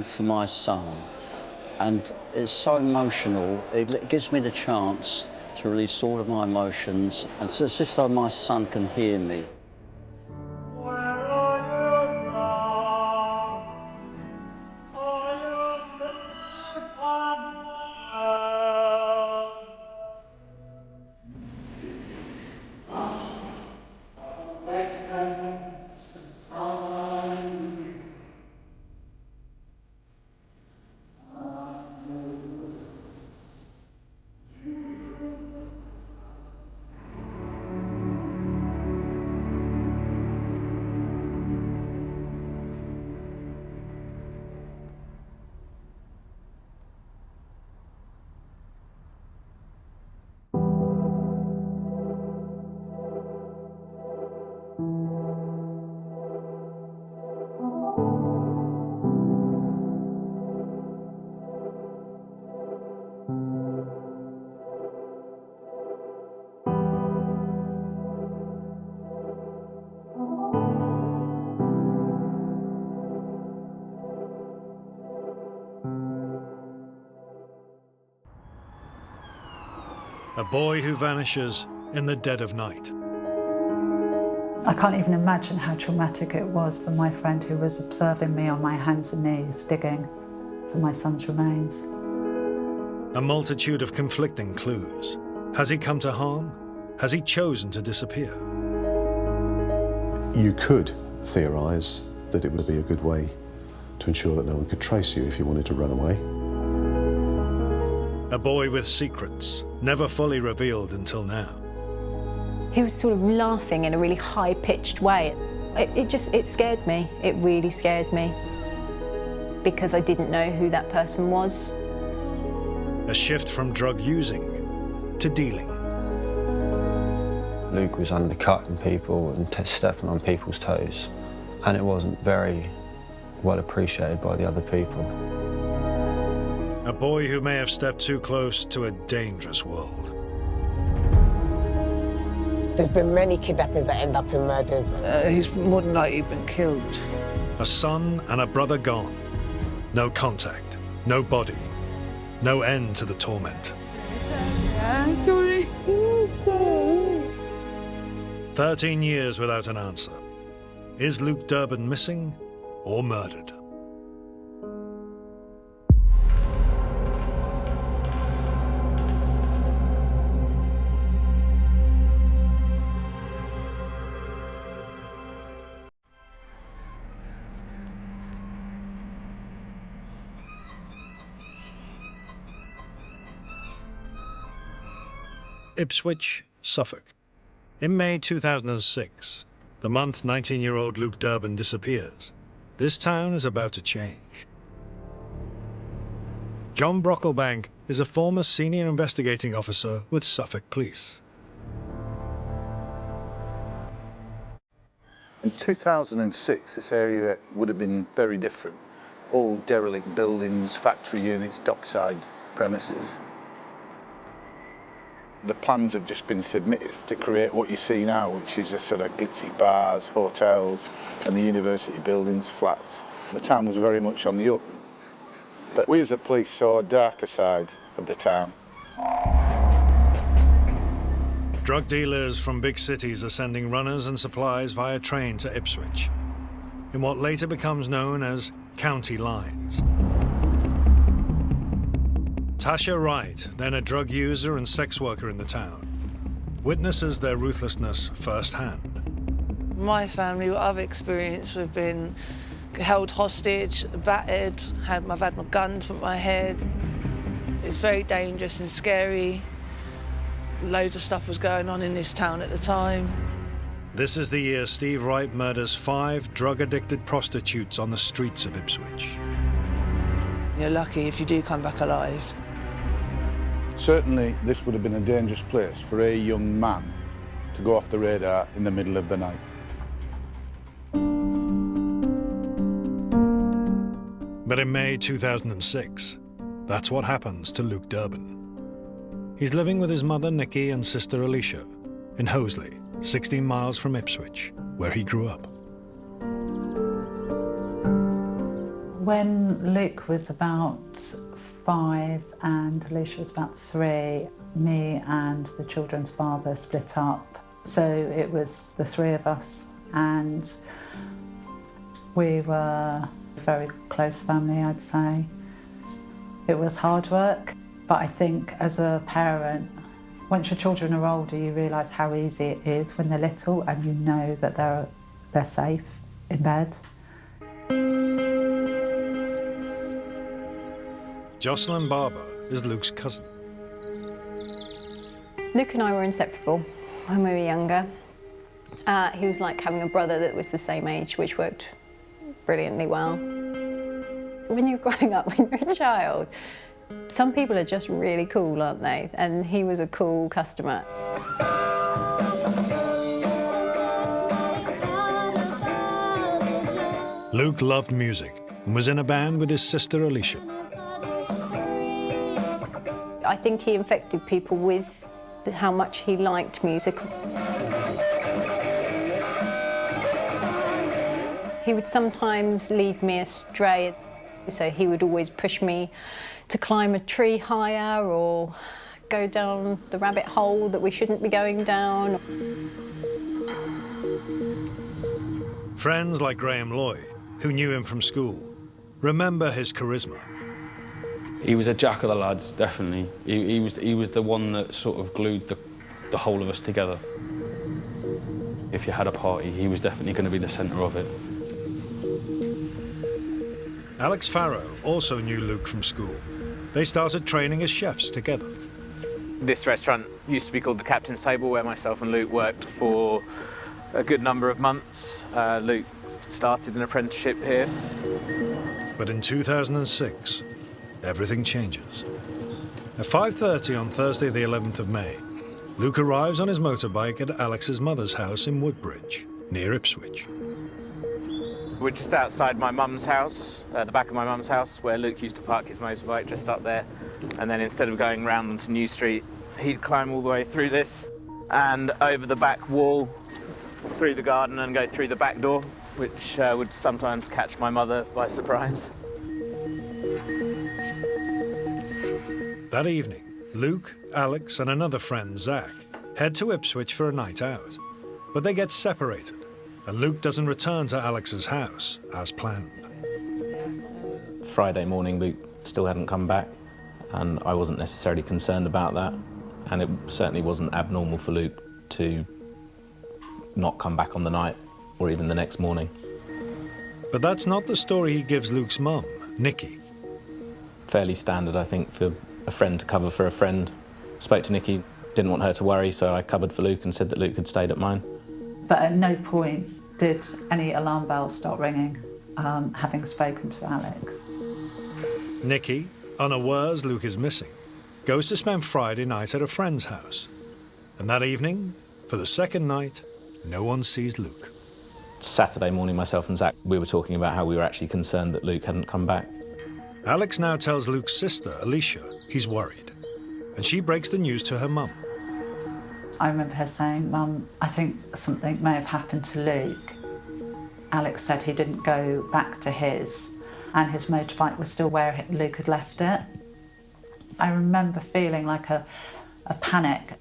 for my son. And it's so emotional. It gives me the chance to release all of my emotions. And it's as if though my son can hear me. A boy who vanishes in the dead of night. I can't even imagine how traumatic it was for my friend who was observing me on my hands and knees, digging for my son's remains. A multitude of conflicting clues. Has he come to harm? Has he chosen to disappear? You could theorise that it would be a good way to ensure that no one could trace you if you wanted to run away. A boy with secrets, never fully revealed until now. He was sort of laughing in a really high-pitched way. It scared me. It really scared me. Because I didn't know who that person was. A shift from drug using to dealing. Luke was undercutting people and stepping on people's toes, and it wasn't very well appreciated by the other people. A boy who may have stepped too close to a dangerous world. There's been many kidnappings that end up in murders. He's more than likely been killed. A son and a brother gone. No contact, no body, no end to the torment. I'm sorry. 13 years without an answer. Is Luke Durbin missing or murdered? Ipswich, Suffolk. In May 2006, the month 19-year-old Luke Durbin disappears, this town is about to change. John Brocklebank is a former senior investigating officer with Suffolk Police. In 2006, this area would have been very different. All derelict buildings, factory units, dockside premises. The plans have just been submitted to create what you see now, which is a sort of glitzy bars, hotels, and the university buildings, flats. The town was very much on the up. But we as the police saw a darker side of the town. Drug dealers from big cities are sending runners and supplies via train to Ipswich, in what later becomes known as county lines. Tasha Wright, then a drug user and sex worker in the town, witnesses their ruthlessness firsthand. My family, what I've experienced, we've been held hostage, battered, I've had my gun put my head. It's very dangerous and scary. Loads of stuff was going on in this town at the time. This is the year Steve Wright murders 5 drug-addicted prostitutes on the streets of Ipswich. You're lucky if you do come back alive. Certainly, this would have been a dangerous place for a young man to go off the radar in the middle of the night. But in May 2006, that's what happens to Luke Durbin. He's living with his mother, Nikki, and sister, Alicia, in Hoseley, 16 miles from Ipswich, where he grew up. When Luke was about 5 and Alicia was about 3, me and the children's father split up. So it was the 3 of us, and we were a very close family, I'd say. It was hard work, but I think as a parent, once your children are older, you realise how easy it is when they're little and you know that they're safe in bed. Jocelyn Barber is Luke's cousin. Luke and I were inseparable when we were younger. He was like having a brother that was the same age, which worked brilliantly well. When you're growing up, when you're a child, some people are just really cool, aren't they? And he was a cool customer. Luke loved music and was in a band with his sister Alicia. I think he infected people with how much he liked music. He would sometimes lead me astray, so he would always push me to climb a tree higher or go down the rabbit hole that we shouldn't be going down. Friends like Graham Lloyd, who knew him from school, remember his charisma. He was a jack of the lads, definitely. He was the one that sort of glued the whole of us together. If you had a party, he was definitely going to be the centre of it. Alex Farrow also knew Luke from school. They started training as chefs together. This restaurant used to be called the Captain's Table, where myself and Luke worked for a good number of months. Luke started an apprenticeship here. But in 2006, everything changes. At 5:30 on Thursday the 11th of May, Luke arrives on his motorbike at Alex's mother's house in Woodbridge, near Ipswich. We're just outside my mum's house, the back of my mum's house, where Luke used to park his motorbike, just up there. And then instead of going round onto New Street, he'd climb all the way through this and over the back wall, through the garden and go through the back door, which would sometimes catch my mother by surprise. That evening, Luke, Alex and another friend, Zach, head to Ipswich for a night out. But they get separated, and Luke doesn't return to Alex's house as planned. Friday morning, Luke still hadn't come back, and I wasn't necessarily concerned about that. And it certainly wasn't abnormal for Luke to not come back on the night or even the next morning. But that's not the story he gives Luke's mum, Nikki. Fairly standard, I think, for a friend to cover for a friend. Spoke to Nikki, didn't want her to worry, so I covered for Luke and said that Luke had stayed at mine. But at no point did any alarm bells start ringing, having spoken to Alex. Nikki, unawares Luke is missing, goes to spend Friday night at a friend's house. And that evening, for the second night, no one sees Luke. Saturday morning, myself and Zach, we were talking about how we were actually concerned that Luke hadn't come back. Alex now tells Luke's sister, Alicia, he's worried. And she breaks the news to her mum. I remember her saying, "Mum, I think something may have happened to Luke." Alex said he didn't go back to his, and his motorbike was still where Luke had left it. I remember feeling like a panic.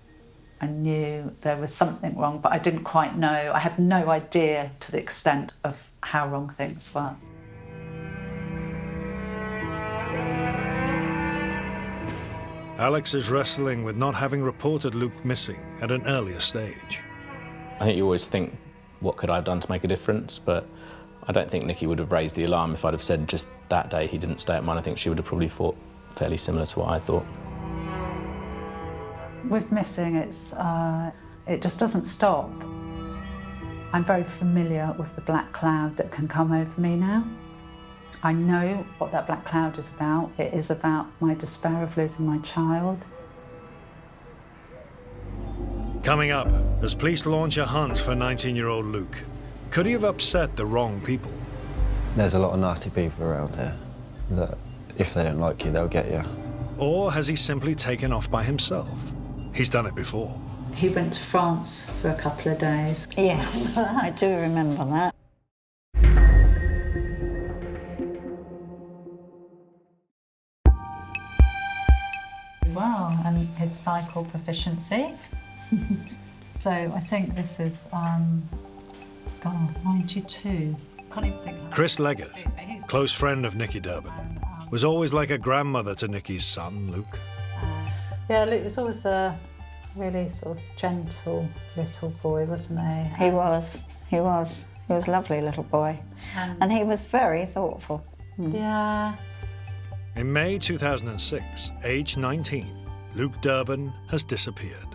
I knew there was something wrong, but I didn't quite know. I had no idea to the extent of how wrong things were. Alex is wrestling with not having reported Luke missing at an earlier stage. I think you always think, what could I have done to make a difference? But I don't think Nikki would have raised the alarm if I'd have said just that day he didn't stay at mine. I think she would have probably thought fairly similar to what I thought. With missing, it just doesn't stop. I'm very familiar with the black cloud that can come over me now. I know what that black cloud is about. It is about my despair of losing my child. Coming up, as police launch a hunt for 19-year-old Luke, could he have upset the wrong people? There's a lot of nasty people around here that if they don't like you, they'll get you. Or has he simply taken off by himself? He's done it before. He went to France for a couple of days. Yes, I do remember that. Wow, and his cycle proficiency. So I think this is, 92. Can't even think. Chris Leggett, close friend of Nicky Durbin, was always like a grandmother to Nicky's son, Luke. Yeah, Luke was always a really sort of gentle little boy, wasn't he? He was. He was a lovely little boy. And he was very thoughtful. Yeah. In May 2006, age 19, Luke Durbin has disappeared.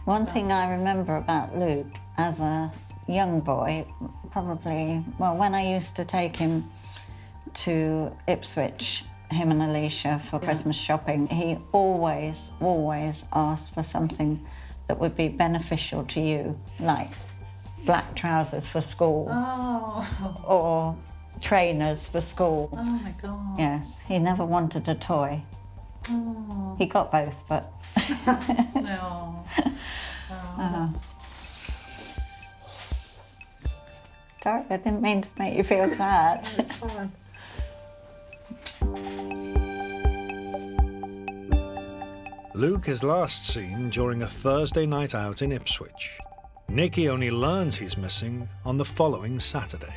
One thing I remember about Luke as a young boy, probably, well, when I used to take him to Ipswich, him and Alicia, for Christmas shopping, he always asked for something that would be beneficial to you, like black trousers for school. Oh. Or trainers for school. Oh my God. Yes, he never wanted a toy. Oh. He got both, but... No. Oh, Sorry, I didn't mean to make you feel sad. It's fine. Luke is last seen during a Thursday night out in Ipswich. Nicky only learns he's missing on the following Saturday.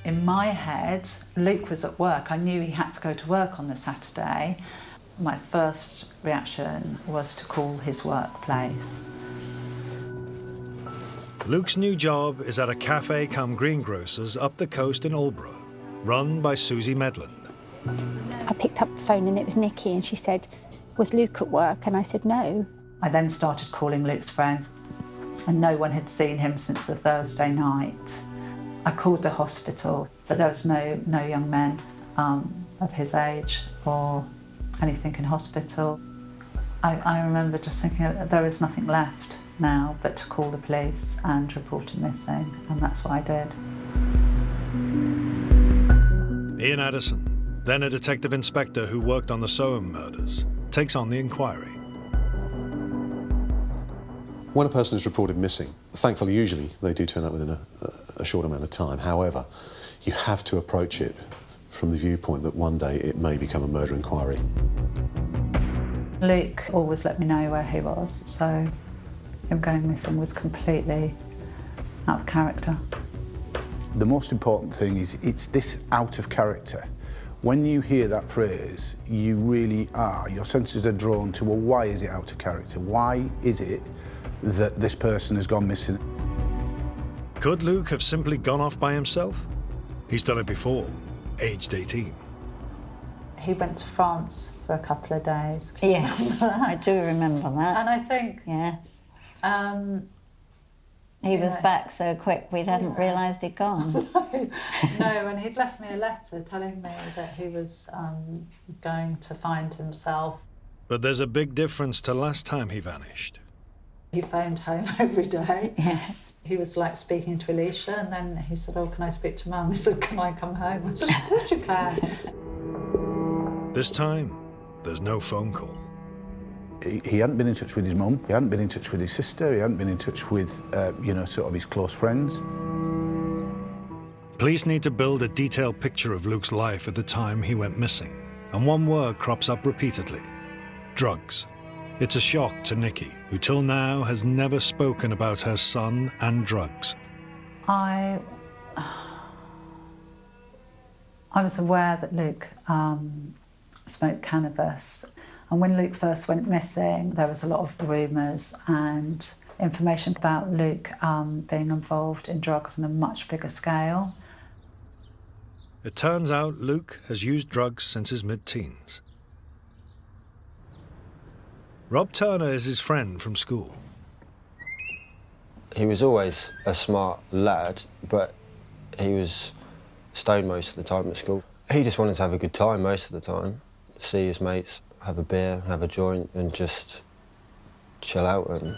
In my head, Luke was at work. I knew he had to go to work on the Saturday. My first reaction was to call his workplace. Luke's new job is at a cafe cum greengrocers up the coast in Aldborough, run by Susie Medland. I picked up the phone and it was Nicky, and she said, "Was Luke at work?" And I said, "No." I then started calling Luke's friends, and no one had seen him since the Thursday night. I called the hospital, but there was no young men of his age or anything in hospital. I remember just thinking that there is nothing left now but to call the police and report him missing, and that's what I did. Ian Addison, then a detective inspector who worked on the Soham murders, takes on the inquiry. When a person is reported missing, thankfully, usually they do turn up within a short amount of time. However, you have to approach it from the viewpoint that one day it may become a murder inquiry. Luke always let me know where he was, so him going missing was completely out of character. The most important thing is it's this out of character. When you hear that phrase, you really are, your senses are drawn to, well, why is it out of character? Why is it that this person has gone missing? Could Luke have simply gone off by himself? He's done it before, aged 18. He went to France for a couple of days. Yes, I do remember that. And I think... Yes. He was back so quick we hadn't realised he'd gone. No, and he'd left me a letter telling me that he was going to find himself. But there's a big difference to last time he vanished. He phoned home every day. Yeah. He was like speaking to Alicia, and then he said, "Oh, can I speak to Mum?" He said, "Can I come home?" I said, "Of course you can." This time, there's no phone call. He hadn't been in touch with his mum, he hadn't been in touch with his sister, he hadn't been in touch with, you know, sort of his close friends. Police need to build a detailed picture of Luke's life at the time he went missing, and one word crops up repeatedly: drugs. It's a shock to Nicky, who till now has never spoken about her son and drugs. I was aware that Luke smoked cannabis. And when Luke first went missing, there was a lot of rumours and information about Luke being involved in drugs on a much bigger scale. It turns out Luke has used drugs since his mid-teens. Rob Turner is his friend from school. He was always a smart lad, but he was stoned most of the time at school. He just wanted to have a good time most of the time, see his mates, have a beer, have a joint, and just chill out. And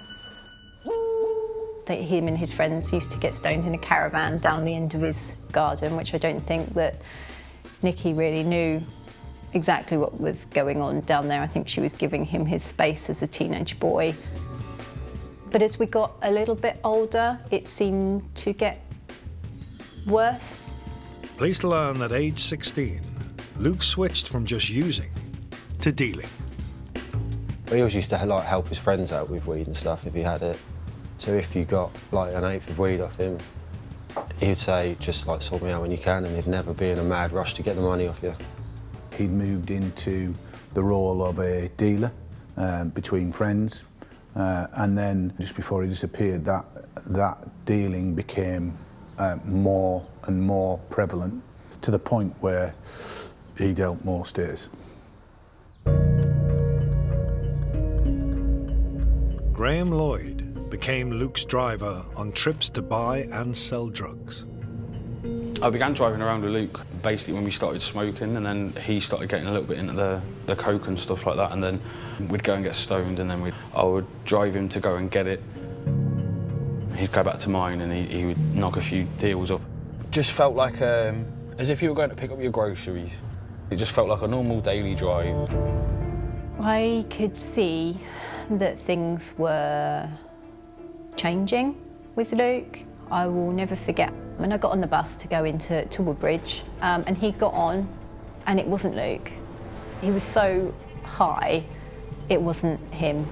that him and his friends used to get stoned in a caravan down the end of his garden, which I don't think that Nicky really knew exactly what was going on down there. I think she was giving him his space as a teenage boy. But as we got a little bit older, it seemed to get worse. Police learn that age 16, Luke switched from just using to dealing. he always used to like help his friends out with weed and stuff if he had it. So if you got like an eighth of weed off him, he'd say, just like sort me out when you can, and he'd never be in a mad rush to get the money off you. He'd moved into the role of a dealer between friends, and then just before he disappeared, that dealing became more and more prevalent, to the point where he dealt most days. Graham Lloyd became Luke's driver on trips to buy and sell drugs. I began driving around with Luke basically when we started smoking, and then he started getting a little bit into the coke and stuff like that, and then we'd go and get stoned, and then I would drive him to go and get it. He'd go back to mine and he would knock a few deals up. Just felt like as if you were going to pick up your groceries. It just felt like a normal daily drive. I could see that things were changing with Luke. I will never forget when I got on the bus to go into Woodbridge, and he got on, and it wasn't Luke. He was so high it wasn't him.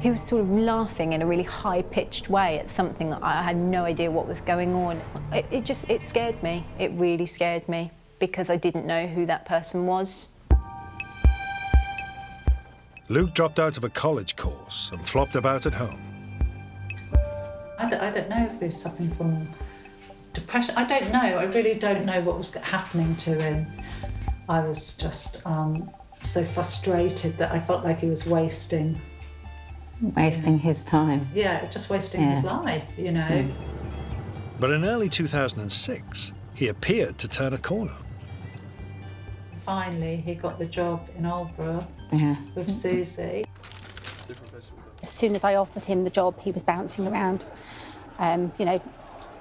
He was sort of laughing in a really high-pitched way at something that I had no idea what was going on. It scared me. It really scared me because I didn't know who that person was. Luke dropped out of a college course and flopped about at home. I don't know if he was suffering from depression. I don't know. I really don't know what was happening to him. I was just so frustrated that I felt like he was wasting his time. Yeah, just wasting his life, you know. Yeah. But in early 2006, he appeared to turn a corner. Finally, he got the job in Aldborough with Susie. As soon as I offered him the job, he was bouncing around, you know,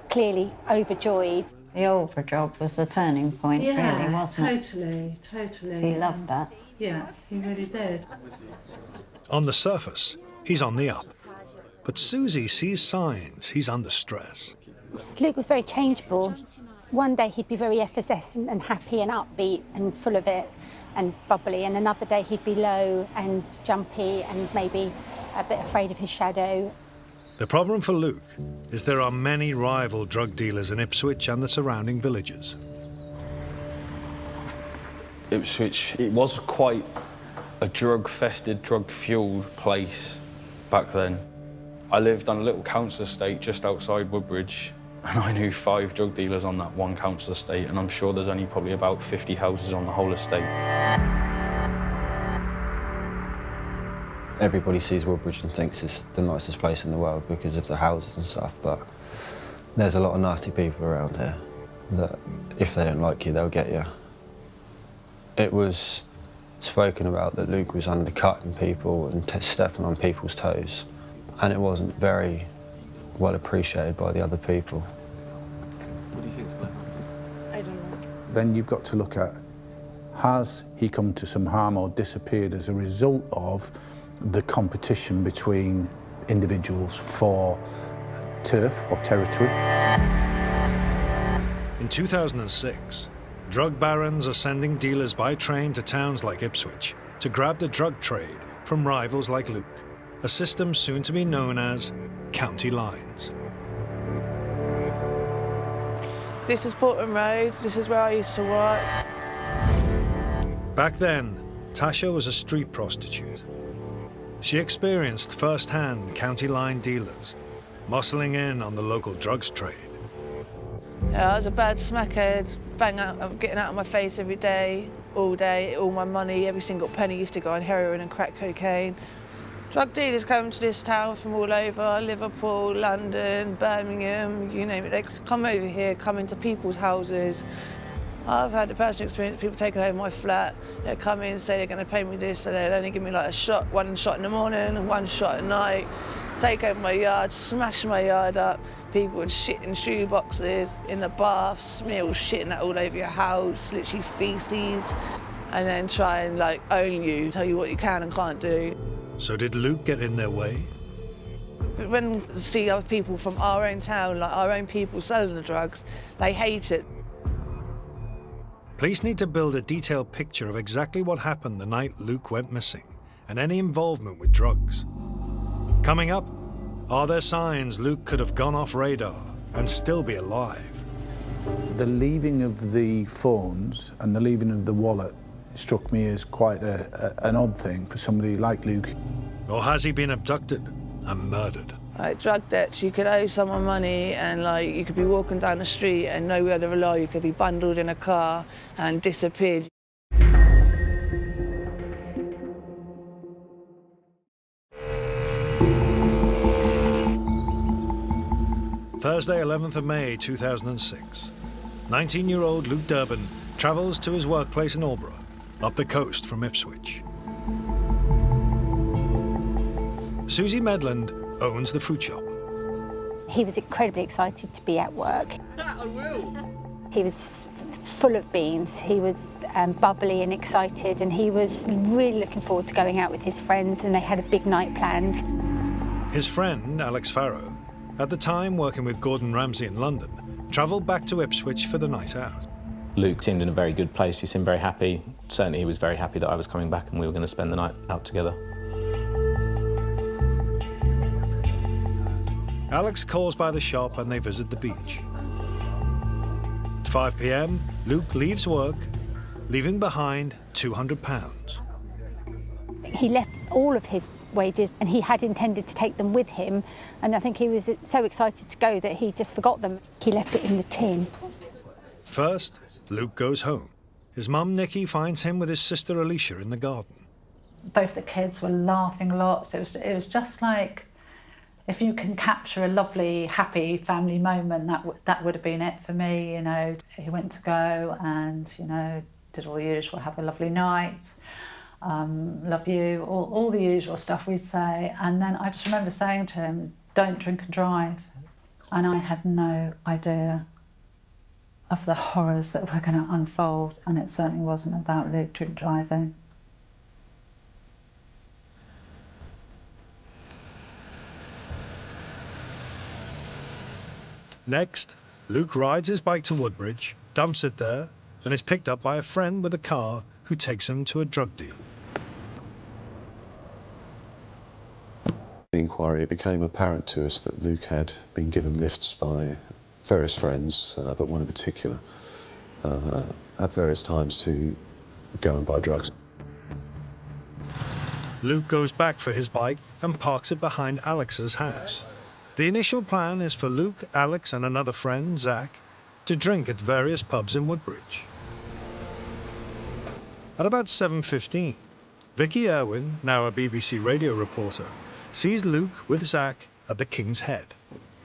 clearly overjoyed. The Aldborough job was the turning point, really, wasn't it? Totally. He loved that. Yeah, he really did. On the surface, he's on the up. But Susie sees signs he's under stress. Luke was very changeable. One day he'd be very effervescent and happy and upbeat and full of it and bubbly, and another day he'd be low and jumpy and maybe a bit afraid of his shadow. The problem for Luke is there are many rival drug dealers in Ipswich and the surrounding villages. Ipswich, it was quite a drug-fested, drug-fuelled place back then. I lived on a little council estate just outside Woodbridge, and I knew 5 drug dealers on that one council estate, and I'm sure there's only probably about 50 houses on the whole estate. Everybody sees Woodbridge and thinks it's the nicest place in the world because of the houses and stuff, but there's a lot of nasty people around here that if they don't like you, they'll get you. It was spoken about that Luke was undercutting people and stepping on people's toes, and it wasn't very well appreciated by the other people. What do you think to that? I don't know. Then you've got to look at, has he come to some harm or disappeared as a result of the competition between individuals for turf or territory? In 2006, drug barons are sending dealers by train to towns like Ipswich to grab the drug trade from rivals like Luke, a system soon to be known as county lines. This is Portland Road. This is where I used to work. Back then, Tasha was a street prostitute. She experienced first-hand county line dealers muscling in on the local drugs trade. Yeah, I was a bad smackhead, getting out of my face every day, all day, all my money, every single penny used to go on heroin and crack cocaine. Drug dealers come to this town from all over, Liverpool, London, Birmingham, you name it. They come over here, come into people's houses. I've had a personal experience of people taking over my flat. They come in, say they're going to pay me this, so they'll only give me like a shot, one shot in the morning and one shot at night. Take over my yard, smash my yard up. People would shit in shoe boxes, in the bath, smear shitting that all over your house, literally feces, and then try and like own you, tell you what you can and can't do. So did Luke get in their way? When I see other people from our own town, like our own people selling the drugs, they hate it. Police need to build a detailed picture of exactly what happened the night Luke went missing and any involvement with drugs. Coming up, are there signs Luke could have gone off radar and still be alive? The leaving of the phones and the leaving of the wallet struck me as quite an odd thing for somebody like Luke. Or has he been abducted and murdered? Like drug debts, you could owe someone money and like you could be walking down the street and nowhere to rely, you could be bundled in a car and disappeared. Thursday, 11th of May 2006. 19-year-old Luke Durbin travels to his workplace in Aldborough, up the coast from Ipswich. Susie Medland owns the fruit shop. He was incredibly excited to be at work. I will. He was full of beans. He was bubbly and excited, and he was really looking forward to going out with his friends, and they had a big night planned. His friend, Alex Farrow, at the time working with Gordon Ramsay in London, travelled back to Ipswich for the night out. Luke seemed in a very good place. He seemed very happy. Certainly he was very happy that I was coming back and we were going to spend the night out together. Alex calls by the shop and they visit the beach. At 5 p.m, Luke leaves work, leaving behind £200. He left all of his wages and he had intended to take them with him, and I think he was so excited to go that he just forgot them. He left it in the tin. First, Luke goes home. His mum, Nikki, finds him with his sister, Alicia, in the garden. Both the kids were laughing lots. It was just like, if you can capture a lovely, happy family moment, that would have been it for me, you know. He went to go and, you know, did all the usual, have a lovely night, love you, all the usual stuff we'd say. And then I just remember saying to him, don't drink and drive. And I had no idea of the horrors that were going to unfold, and it certainly wasn't about Luke drink driving. Next, Luke rides his bike to Woodbridge, dumps it there, and is picked up by a friend with a car who takes him to a drug deal. The inquiry, it became apparent to us that Luke had been given lifts by various friends, but one in particular, at various times to go and buy drugs. Luke goes back for his bike and parks it behind Alex's house. The initial plan is for Luke, Alex and another friend, Zach, to drink at various pubs in Woodbridge. At about 7:15, Vicky Irwin, now a BBC radio reporter, sees Luke with Zach at the King's Head.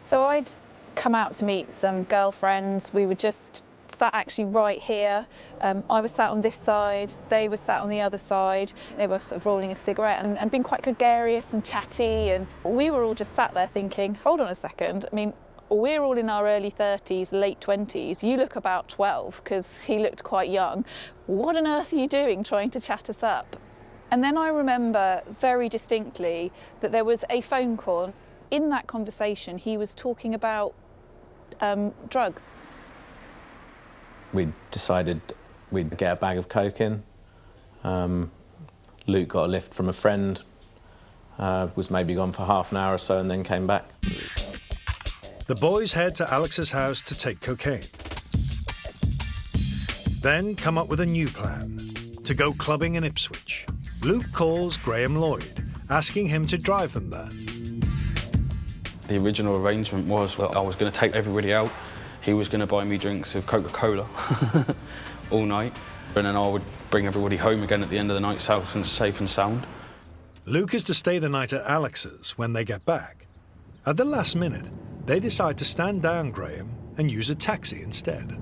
So I'd come out to meet some girlfriends. We were just sat actually right here. I was sat on this side, they were sat on the other side. They were sort of rolling a cigarette and being quite gregarious and chatty, and we were all just sat there thinking, hold on a second, I mean, we're all in our early 30s, late 20s. You look about 12, because he looked quite young. What on earth are you doing trying to chat us up? And then I remember very distinctly that there was a phone call. In that conversation, he was talking about drugs. We decided we'd get a bag of coke in. Luke got a lift from a friend, was maybe gone for half an hour or so and then came back. The boys head to Alex's house to take cocaine. Then come up with a new plan, to go clubbing in Ipswich. Luke calls Graham Lloyd, asking him to drive them there. The original arrangement was that I was going to take everybody out. He was going to buy me drinks of Coca-Cola all night, and then I would bring everybody home again at the end of the night safe and sound. Luke is to stay the night at Alex's when they get back. At the last minute, they decide to stand down Graham and use a taxi instead.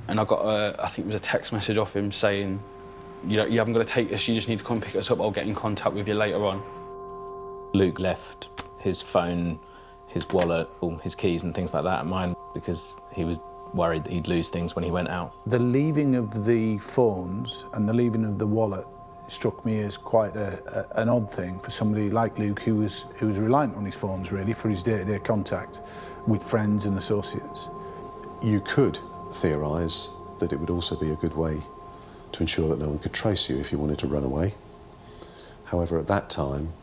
And I got I think it was a text message off him saying, you haven't got to take us, you just need to come pick us up, I'll get in contact with you later on. Luke left his phone, his wallet, all his keys and things like that at mine because he was worried that he'd lose things when he went out. The leaving of the phones and the leaving of the wallet struck me as quite an odd thing for somebody like Luke who was reliant on his phones really for his day-to-day contact with friends and associates. You could theorise that it would also be a good way to ensure that no one could trace you if you wanted to run away. However, at that time,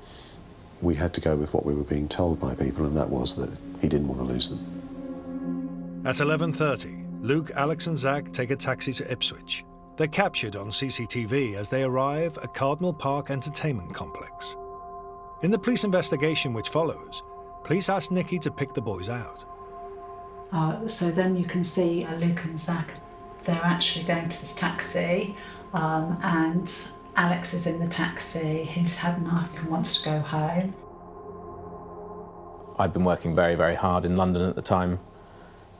we had to go with what we were being told by people, and that was that he didn't want to lose them. At 11:30, Luke, Alex and Zach take a taxi to Ipswich. They're captured on CCTV as they arrive at Cardinal Park Entertainment Complex. In the police investigation which follows, police ask Nikki to pick the boys out. So then you can see Luke and Zach, they're actually going to this taxi, and Alex is in the taxi, he's had enough and wants to go home. I'd been working very, very hard in London at the time,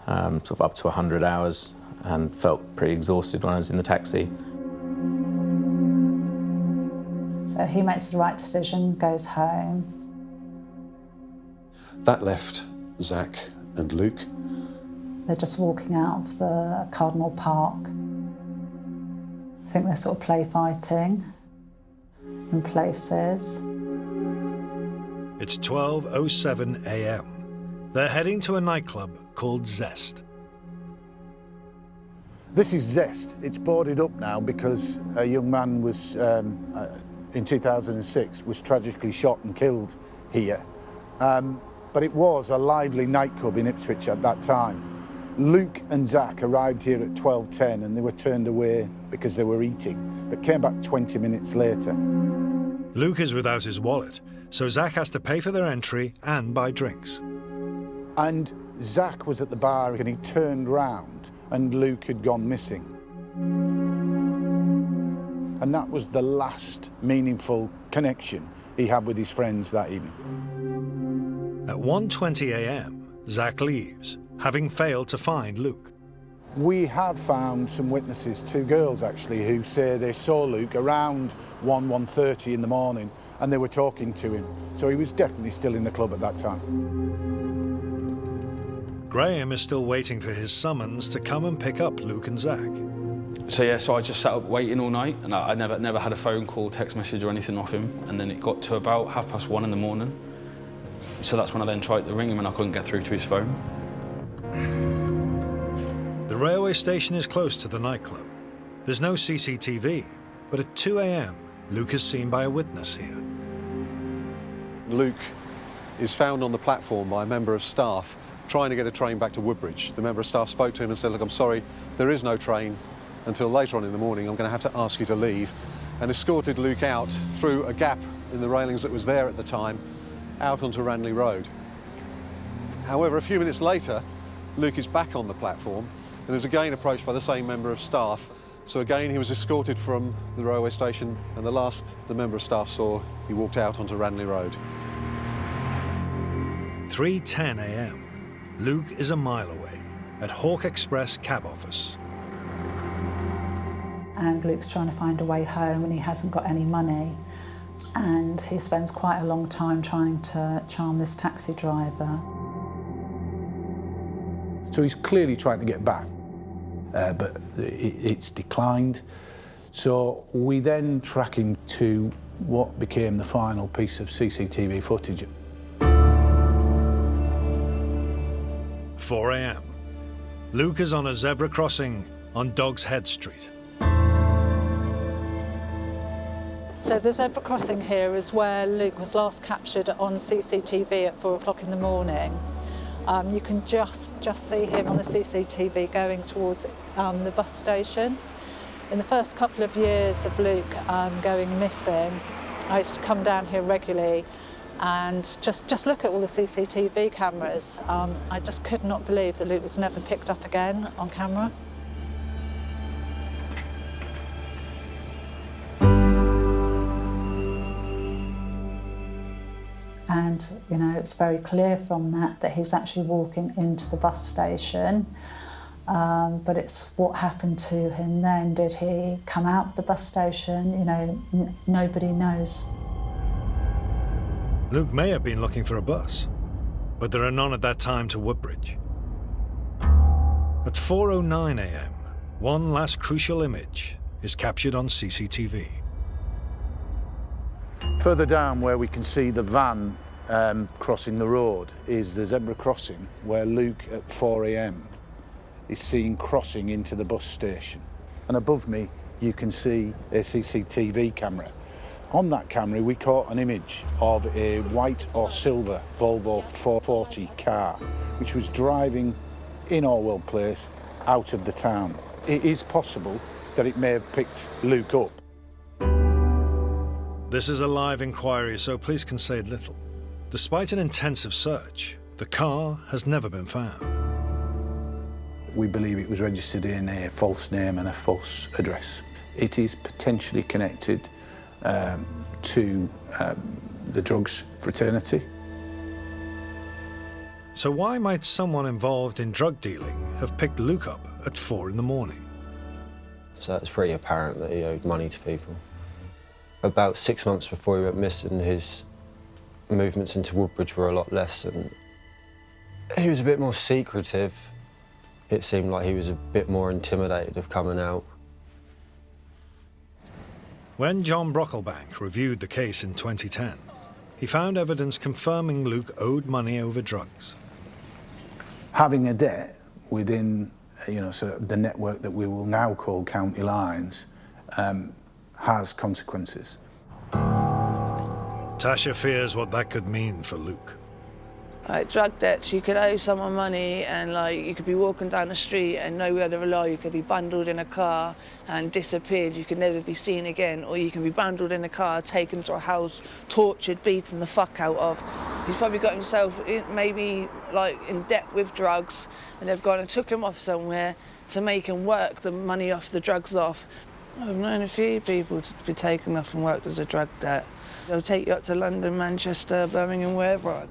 sort of up to 100 hours, and felt pretty exhausted when I was in the taxi. So he makes the right decision, goes home. That left Zach and Luke. They're just walking out of the Cardinal Park. I think they're sort of play fighting in places. It's 12:07 a.m. They're heading to a nightclub called Zest. This is Zest. It's boarded up now because a young man was, in 2006, was tragically shot and killed here. But it was a lively nightclub in Ipswich at that time. Luke and Zach arrived here at 12:10 and they were turned away because they were eating, but came back 20 minutes later. Luke is without his wallet, so Zach has to pay for their entry and buy drinks. And Zach was at the bar and he turned round and Luke had gone missing. And that was the last meaningful connection he had with his friends that evening. At 1:20 a.m, Zach leaves, having failed to find Luke. We have found some witnesses, 2 girls actually, who say they saw Luke around 1:30 in the morning and they were talking to him. So he was definitely still in the club at that time. Graham is still waiting for his summons to come and pick up Luke and Zach. So yeah, so I just sat up waiting all night, and I never had a phone call, text message or anything off him. And then it got to about 1:30 in the morning. So that's when I then tried to ring him and I couldn't get through to his phone. The railway station is close to the nightclub. There's no CCTV, but at 2 a.m, Luke is seen by a witness here. Luke is found on the platform by a member of staff trying to get a train back to Woodbridge. The member of staff spoke to him and said, look, I'm sorry, there is no train until later on in the morning. I'm going to have to ask you to leave. And escorted Luke out through a gap in the railings that was there at the time, out onto Ranelagh Road. However, a few minutes later, Luke is back on the platform and is again approached by the same member of staff. So again, he was escorted from the railway station, and the last the member of staff saw, he walked out onto Ranelagh Road. 3:10 a.m. Luke is a mile away at Hawk Express cab office. And Luke's trying to find a way home and he hasn't got any money. And he spends quite a long time trying to charm this taxi driver. So he's clearly trying to get back, but it's declined. So we then track him to what became the final piece of CCTV footage. 4 a.m. Luke is on a zebra crossing on Dog's Head Street. So the zebra crossing here is where Luke was last captured on CCTV at 4 o'clock in the morning. You can just see him on the CCTV going towards the bus station. In the first couple of years of Luke going missing, I used to come down here regularly and just look at all the CCTV cameras. I just could not believe that Luke was never picked up again on camera. And, you know, it's very clear from that he's actually walking into the bus station. But it's what happened to him then. Did he come out the bus station? You know, nobody knows. Luke may have been looking for a bus, but there are none at that time to Woodbridge. At 4:09 a.m, one last crucial image is captured on CCTV. Further down where we can see the van crossing the road is the zebra crossing where Luke at 4 a.m. is seen crossing into the bus station. And above me you can see a CCTV camera. On that camera we caught an image of a white or silver Volvo 440 car which was driving in Orwell Place out of the town. It is possible that it may have picked Luke up. This is a live inquiry, so police can say little. Despite an intensive search, the car has never been found. We believe it was registered in a false name and a false address. It is potentially connected to the drugs fraternity. So why might someone involved in drug dealing have picked Luke up at 4 in the morning? So it's pretty apparent that he owed money to people. About 6 months before he went missing, his movements into Woodbridge were a lot less, and he was a bit more secretive. It seemed like he was a bit more intimidated of coming out. When John Brocklebank reviewed the case in 2010, he found evidence confirming Luke owed money over drugs. Having a debt within you know, so the network that we will now call county lines has consequences. Tasha fears what that could mean for Luke. Like drug debts, you could owe someone money and like you could be walking down the street and nowhere to rely. You could be bundled in a car and disappeared. You could never be seen again. Or you can be bundled in a car, taken to a house, tortured, beaten the fuck out of. He's probably got himself maybe like in debt with drugs, and they've gone and took him off somewhere to make him work the money off, the drugs off. I've known a few people to be taken off and worked as a drug debt. They'll take you up to London, Manchester, Birmingham, wherever.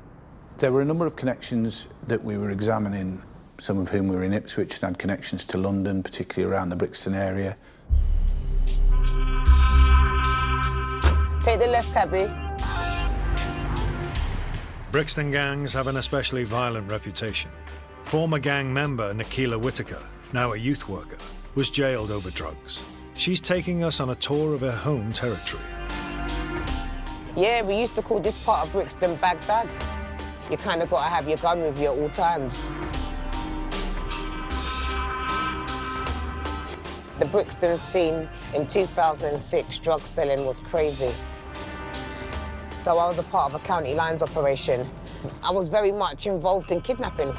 There were a number of connections that we were examining, some of whom were in Ipswich and had connections to London, particularly around the Brixton area. Take the left, cabby. Brixton gangs have an especially violent reputation. Former gang member Nikhila Whitaker, now a youth worker, was jailed over drugs. She's taking us on a tour of her home territory. Yeah, we used to call this part of Brixton Baghdad. You kind of got to have your gun with you at all times. The Brixton scene in 2006, drug selling was crazy. So I was a part of a county lines operation. I was very much involved in kidnapping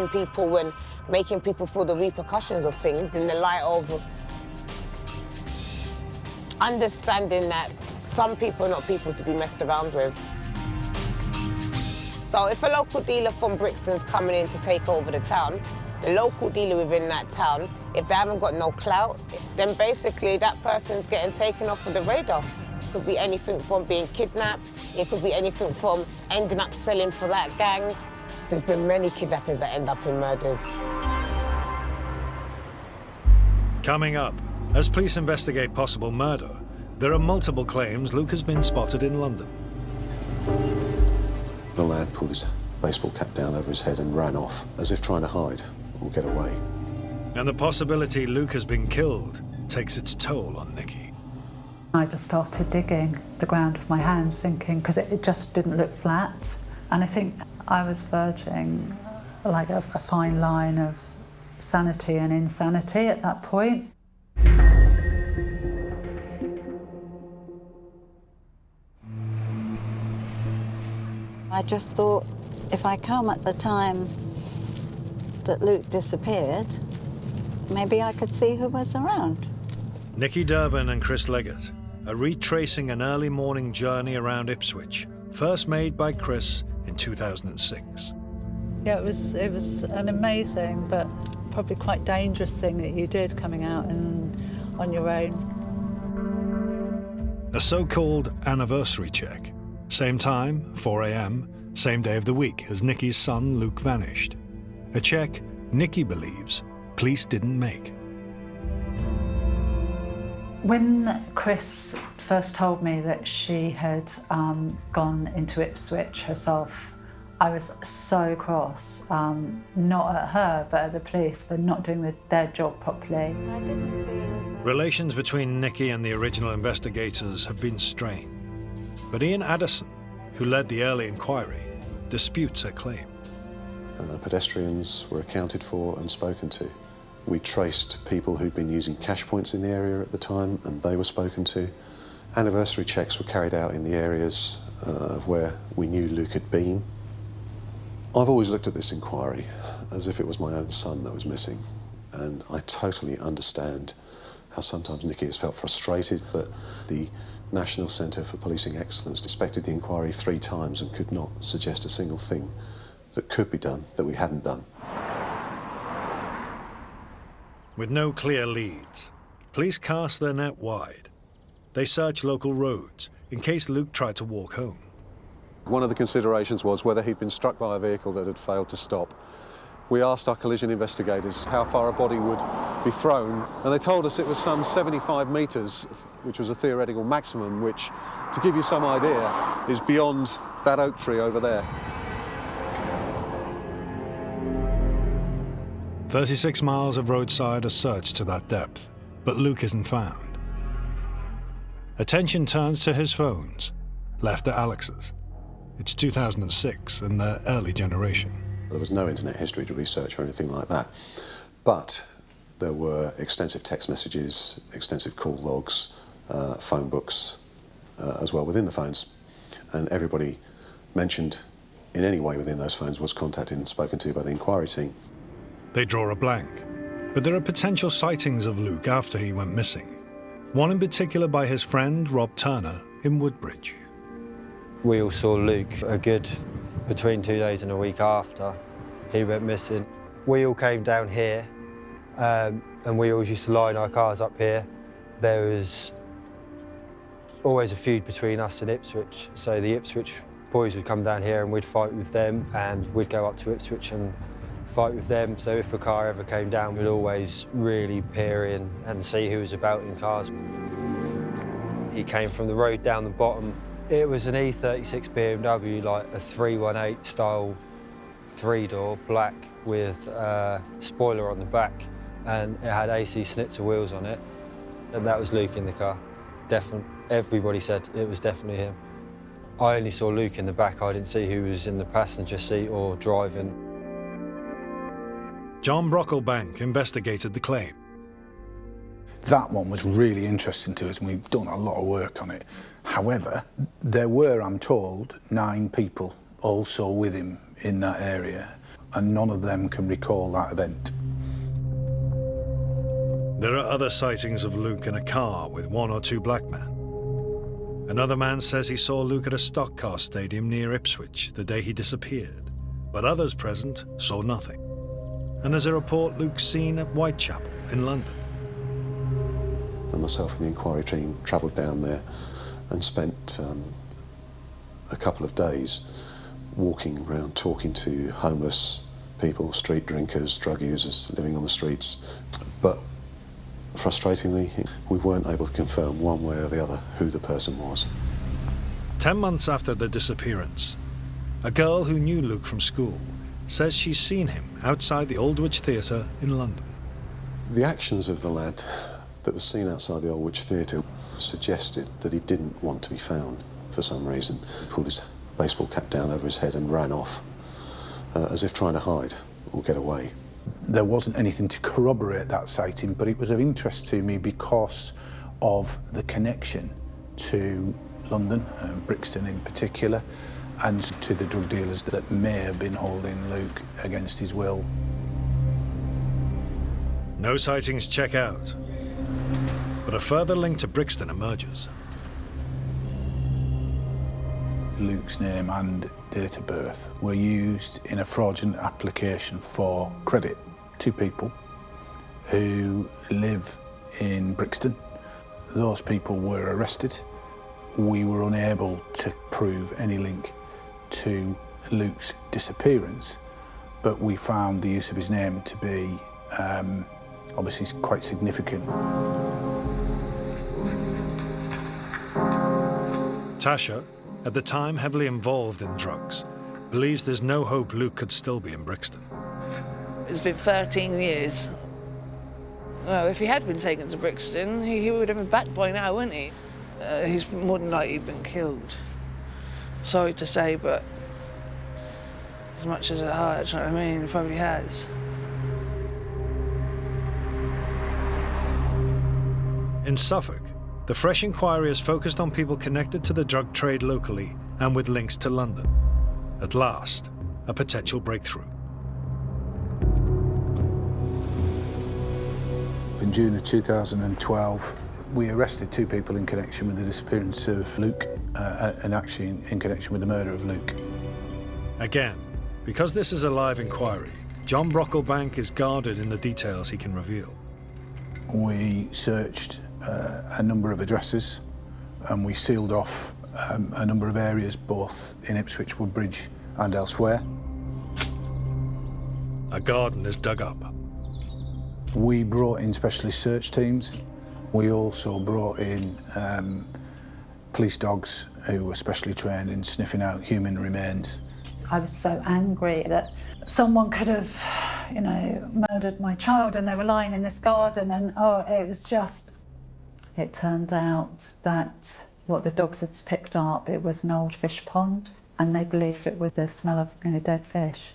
people and making people feel the repercussions of things in the light of understanding that some people are not people to be messed around with. So if a local dealer from Brixton's coming in to take over the town, the local dealer within that town, if they haven't got no clout, then basically that person's getting taken off of the radar. It could be anything from being kidnapped, it could be anything from ending up selling for that gang. There's been many kidnappings that end up in murders. Coming up, as police investigate possible murder, there are multiple claims Luke has been spotted in London. The lad pulled his baseball cap down over his head and ran off, as if trying to hide or get away. And the possibility Luke has been killed takes its toll on Nikki. I just started digging the ground with my hands, thinking, because it just didn't look flat. And I think I was verging like a fine line of sanity and insanity at that point. I just thought, if I come at the time that Luke disappeared, maybe I could see who was around. Nikki Durbin and Chris Leggett are retracing an early morning journey around Ipswich, first made by Chris in 2006. Yeah, it was an amazing but probably quite dangerous thing that you did, coming out and on your own. A so-called anniversary check. Same time, 4 a.m., same day of the week as Nikki's son Luke vanished. A check Nikki believes police didn't make. When Chris first told me that she had gone into Ipswich herself, I was so cross, not at her, but at the police for not doing their job properly. I didn't feel as Relations between Nikki and the original investigators have been strained. But Ian Addison, who led the early inquiry, disputes her claim. Pedestrians were accounted for and spoken to. We traced people who'd been using cash points in the area at the time, and they were spoken to. Anniversary checks were carried out in the areas of where we knew Luke had been. I've always looked at this inquiry as if it was my own son that was missing, and I totally understand how sometimes Nikki has felt frustrated, but the National Centre for Policing Excellence inspected the inquiry 3 times and could not suggest a single thing that could be done that we hadn't done. With no clear leads, police cast their net wide. They search local roads in case Luke tried to walk home. One of the considerations was whether he'd been struck by a vehicle that had failed to stop. We asked our collision investigators how far a body would be thrown, and they told us it was some 75 metres, which was a theoretical maximum, which, to give you some idea, is beyond that oak tree over there. 36 miles of roadside are searched to that depth, but Luke isn't found. Attention turns to his phones, left at Alex's. It's 2006 and their early generation. There was no internet history to research or anything like that. But There were extensive text messages, extensive call logs, phone books as well within the phones. And everybody mentioned in any way within those phones was contacted and spoken to by the inquiry team. They draw a blank, but there are potential sightings of Luke after he went missing. One in particular by his friend Rob Turner in Woodbridge. We all saw Luke a good between 2 days and a week after he went missing. We all came down here and we always used to line our cars up here. There was always a feud between us and Ipswich, so the Ipswich boys would come down here and we'd fight with them, and we'd go up to Ipswich and fight with them. So if a car ever came down, we'd always really peer in and see who was about in cars. He came from the road down the bottom. It was an E36 BMW, like a 318 style 3-door, black with a spoiler on the back, and it had AC Schnitzer wheels on it. And that was Luke in the car, definitely. Everybody said it was definitely him. I only saw Luke in the back. I didn't see who was in the passenger seat or driving. John Brocklebank investigated the claim. That one was really interesting to us, and we've done a lot of work on it. However, there were, I'm told, 9 people also with him in that area, and none of them can recall that event. There are other sightings of Luke in a car with 1 or 2 black men. Another man says he saw Luke at a stock car stadium near Ipswich the day he disappeared, but others present saw nothing. And there's a report Luke's seen at Whitechapel in London. And myself and the inquiry team travelled down there and spent a couple of days walking around talking to homeless people, street drinkers, drug users living on the streets. But frustratingly, we weren't able to confirm one way or the other who the person was. 10 months after the disappearance, a girl who knew Luke from school says she's seen him outside the Aldwych Theatre in London. The actions of the lad that was seen outside the Aldwych Theatre suggested that he didn't want to be found for some reason. He pulled his baseball cap down over his head and ran off, as if trying to hide or get away. There wasn't anything to corroborate that sighting, but it was of interest to me because of the connection to London, Brixton in particular, and to the drug dealers that may have been holding Luke against his will. No sightings check out, but a further link to Brixton emerges. Luke's name and date of birth were used in a fraudulent application for credit to people who live in Brixton. Those people were arrested. We were unable to prove any link to Luke's disappearance, but we found the use of his name to be obviously quite significant. Tasha, at the time heavily involved in drugs, believes there's no hope Luke could still be in Brixton. It's been 13 years. Well, if he had been taken to Brixton, he would have been back by now, wouldn't he? He's more than likely been killed. Sorry to say, but as much as it hurts, you know what I mean, he probably has. In Suffolk, the Fresh inquiry is focused on people connected to the drug trade locally and with links to London. At last, a potential breakthrough. In June of 2012, we arrested 2 people in connection with the disappearance of Luke, and actually in connection with the murder of Luke. Again, because this is a live inquiry, John Brocklebank is guarded in the details he can reveal. We searched a number of addresses and we sealed off a number of areas both in Ipswich, Woodbridge and elsewhere. A garden is dug up. We brought in specialist search teams. We also brought in police dogs who were specially trained in sniffing out human remains. I was so angry that someone could have, you know, murdered my child and they were lying in this garden, and it was just... It turned out that what the dogs had picked up, it was an old fish pond, and they believed it was the smell of, you know, dead fish.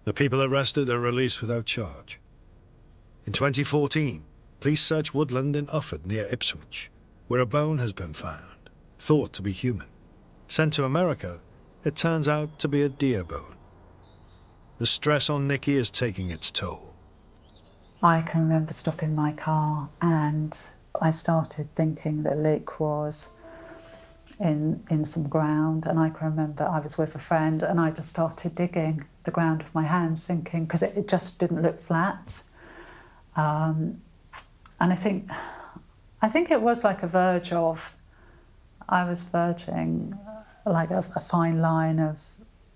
The people arrested are released without charge. In 2014, police search woodland in Ufford near Ipswich, where a bone has been found, thought to be human. Sent to America, it turns out to be a deer bone. The stress on Nicky is taking its toll. I can remember stopping my car and I started thinking that Luke was in some ground, and I can remember I was with a friend and I just started digging the ground with my hands, thinking, because it just didn't look flat. And I think it was like a verge of, I was verging like a fine line of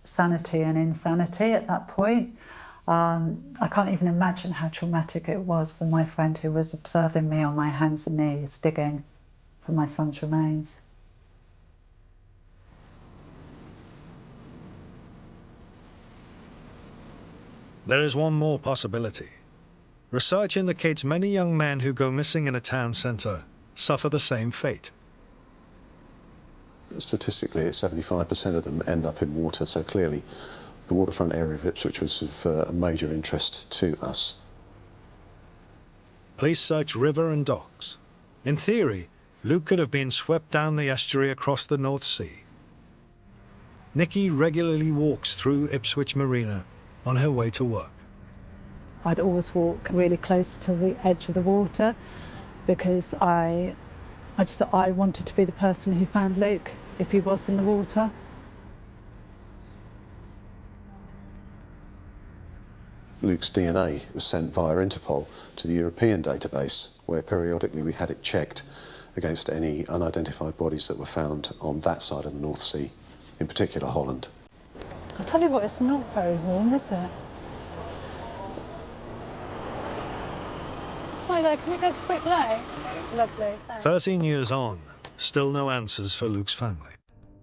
sanity and insanity at that point. I can't even imagine how traumatic it was for my friend who was observing me on my hands and knees digging for my son's remains. There is one more possibility. Research indicates many young men who go missing in a town centre suffer the same fate. Statistically, 75% of them end up in water, so clearly the waterfront area of Ipswich was of major interest to us. Police search river and docks. In theory, Luke could have been swept down the estuary across the North Sea. Nicky regularly walks through Ipswich Marina on her way to work. I'd always walk really close to the edge of the water because I just thought I wanted to be the person who found Luke if he was in the water. Luke's DNA was sent via Interpol to the European database, where periodically we had it checked against any unidentified bodies that were found on that side of the North Sea, in particular Holland. I'll tell you what, it's not very warm, is it? Hi there, can we go to Brick Lane? Lovely, thanks. 13 years on, still no answers for Luke's family.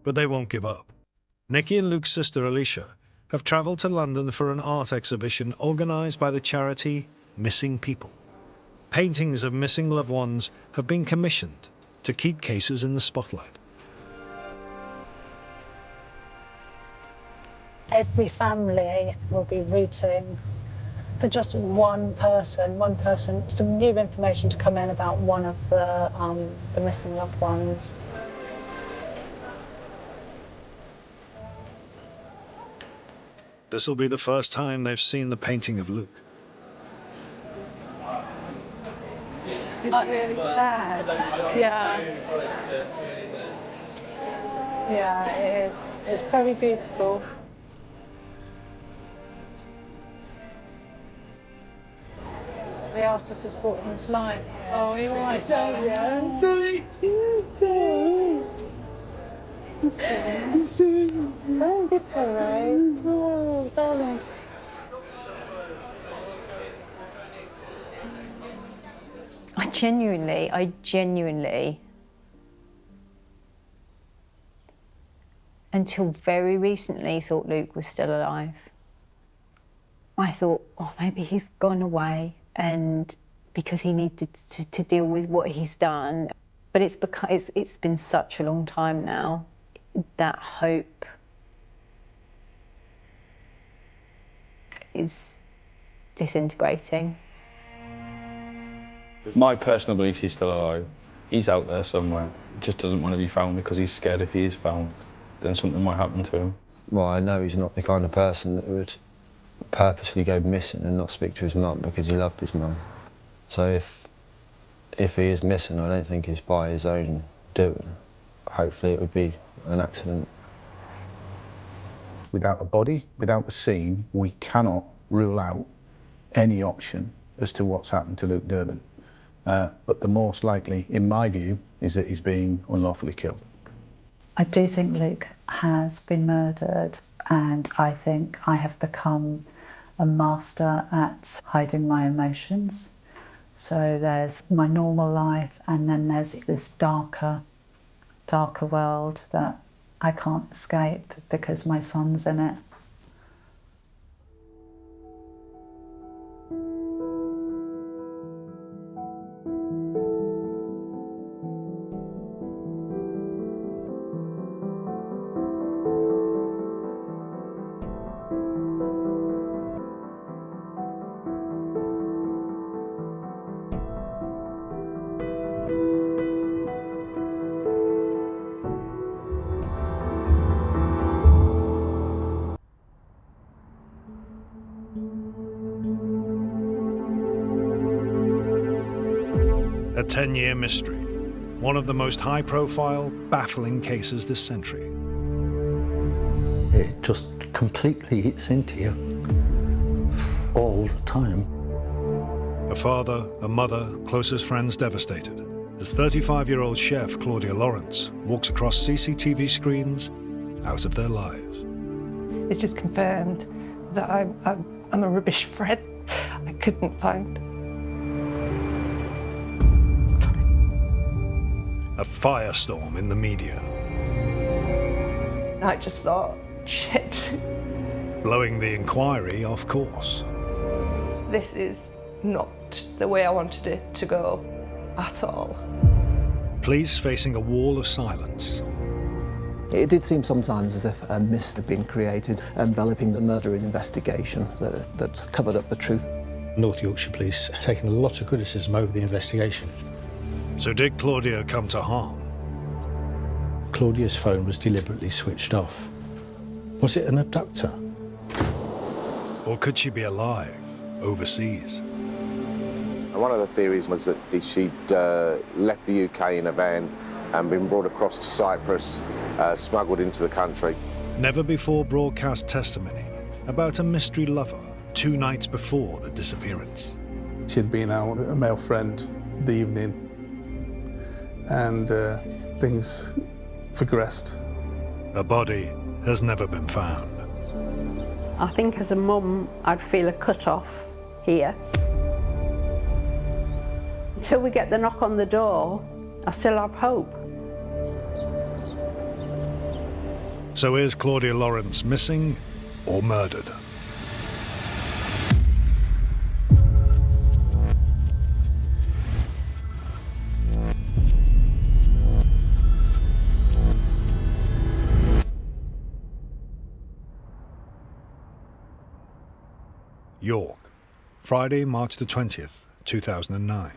But they won't give up. Nicky and Luke's sister Alicia have travelled to London for an art exhibition organised by the charity Missing People. Paintings of missing loved ones have been commissioned to keep cases in the spotlight. Every family will be rooting for just one person, some new information to come in about one of the missing loved ones. This will be the first time they've seen the painting of Luke. It's really sad. Yeah. Yeah, it is. It's very beautiful. The artist has brought him to life. Oh, you're right, yeah. I'm sorry. I'm sorry. Don't be sorry. Oh, darling. I genuinely, until very recently, thought Luke was still alive. I thought, oh, maybe he's gone away and because he needed to deal with what he's done. But it's been such a long time now, that hope is disintegrating. My personal belief, he's still alive. He's out there somewhere. Just doesn't want to be found because he's scared if he is found, then something might happen to him. Well, I know he's not the kind of person that would purposely go missing and not speak to his mum because he loved his mum. So if he is missing, I don't think it's by his own doing. Hopefully it would be an accident. Without a body, without a scene, we cannot rule out any option as to what's happened to Luke Durbin. But the most likely, in my view, is that he's being unlawfully killed. I do think Luke has been murdered, and I think I have become a master at hiding my emotions. So there's my normal life, and then there's this darker world that I can't escape because my son's in it. 10-year mystery, one of the most high-profile, baffling cases this century. It just completely eats into you all the time. A father, a mother, closest friends devastated, as 35-year-old chef Claudia Lawrence walks across CCTV screens out of their lives. It's just confirmed that I'm a rubbish friend. I couldn't find. A firestorm in the media. I just thought, shit. Blowing the inquiry off course. This is not the way I wanted it to go at all. Police facing a wall of silence. It did seem sometimes as if a mist had been created, enveloping the murder investigation that covered up the truth. North Yorkshire Police taking a lot of criticism over the investigation. So did Claudia come to harm? Claudia's phone was deliberately switched off. Was it an abductor? Or could she be alive, overseas? One of the theories was that she'd left the UK in a van and been brought across to Cyprus, smuggled into the country. Never before broadcast testimony about a mystery lover 2 nights before the disappearance. She'd been out with a male friend the evening and things progressed. A body has never been found. I think as a mum, I'd feel a cut-off here. Until we get the knock on the door, I still have hope. So is Claudia Lawrence missing or murdered? York, Friday, March the 20th, 2009.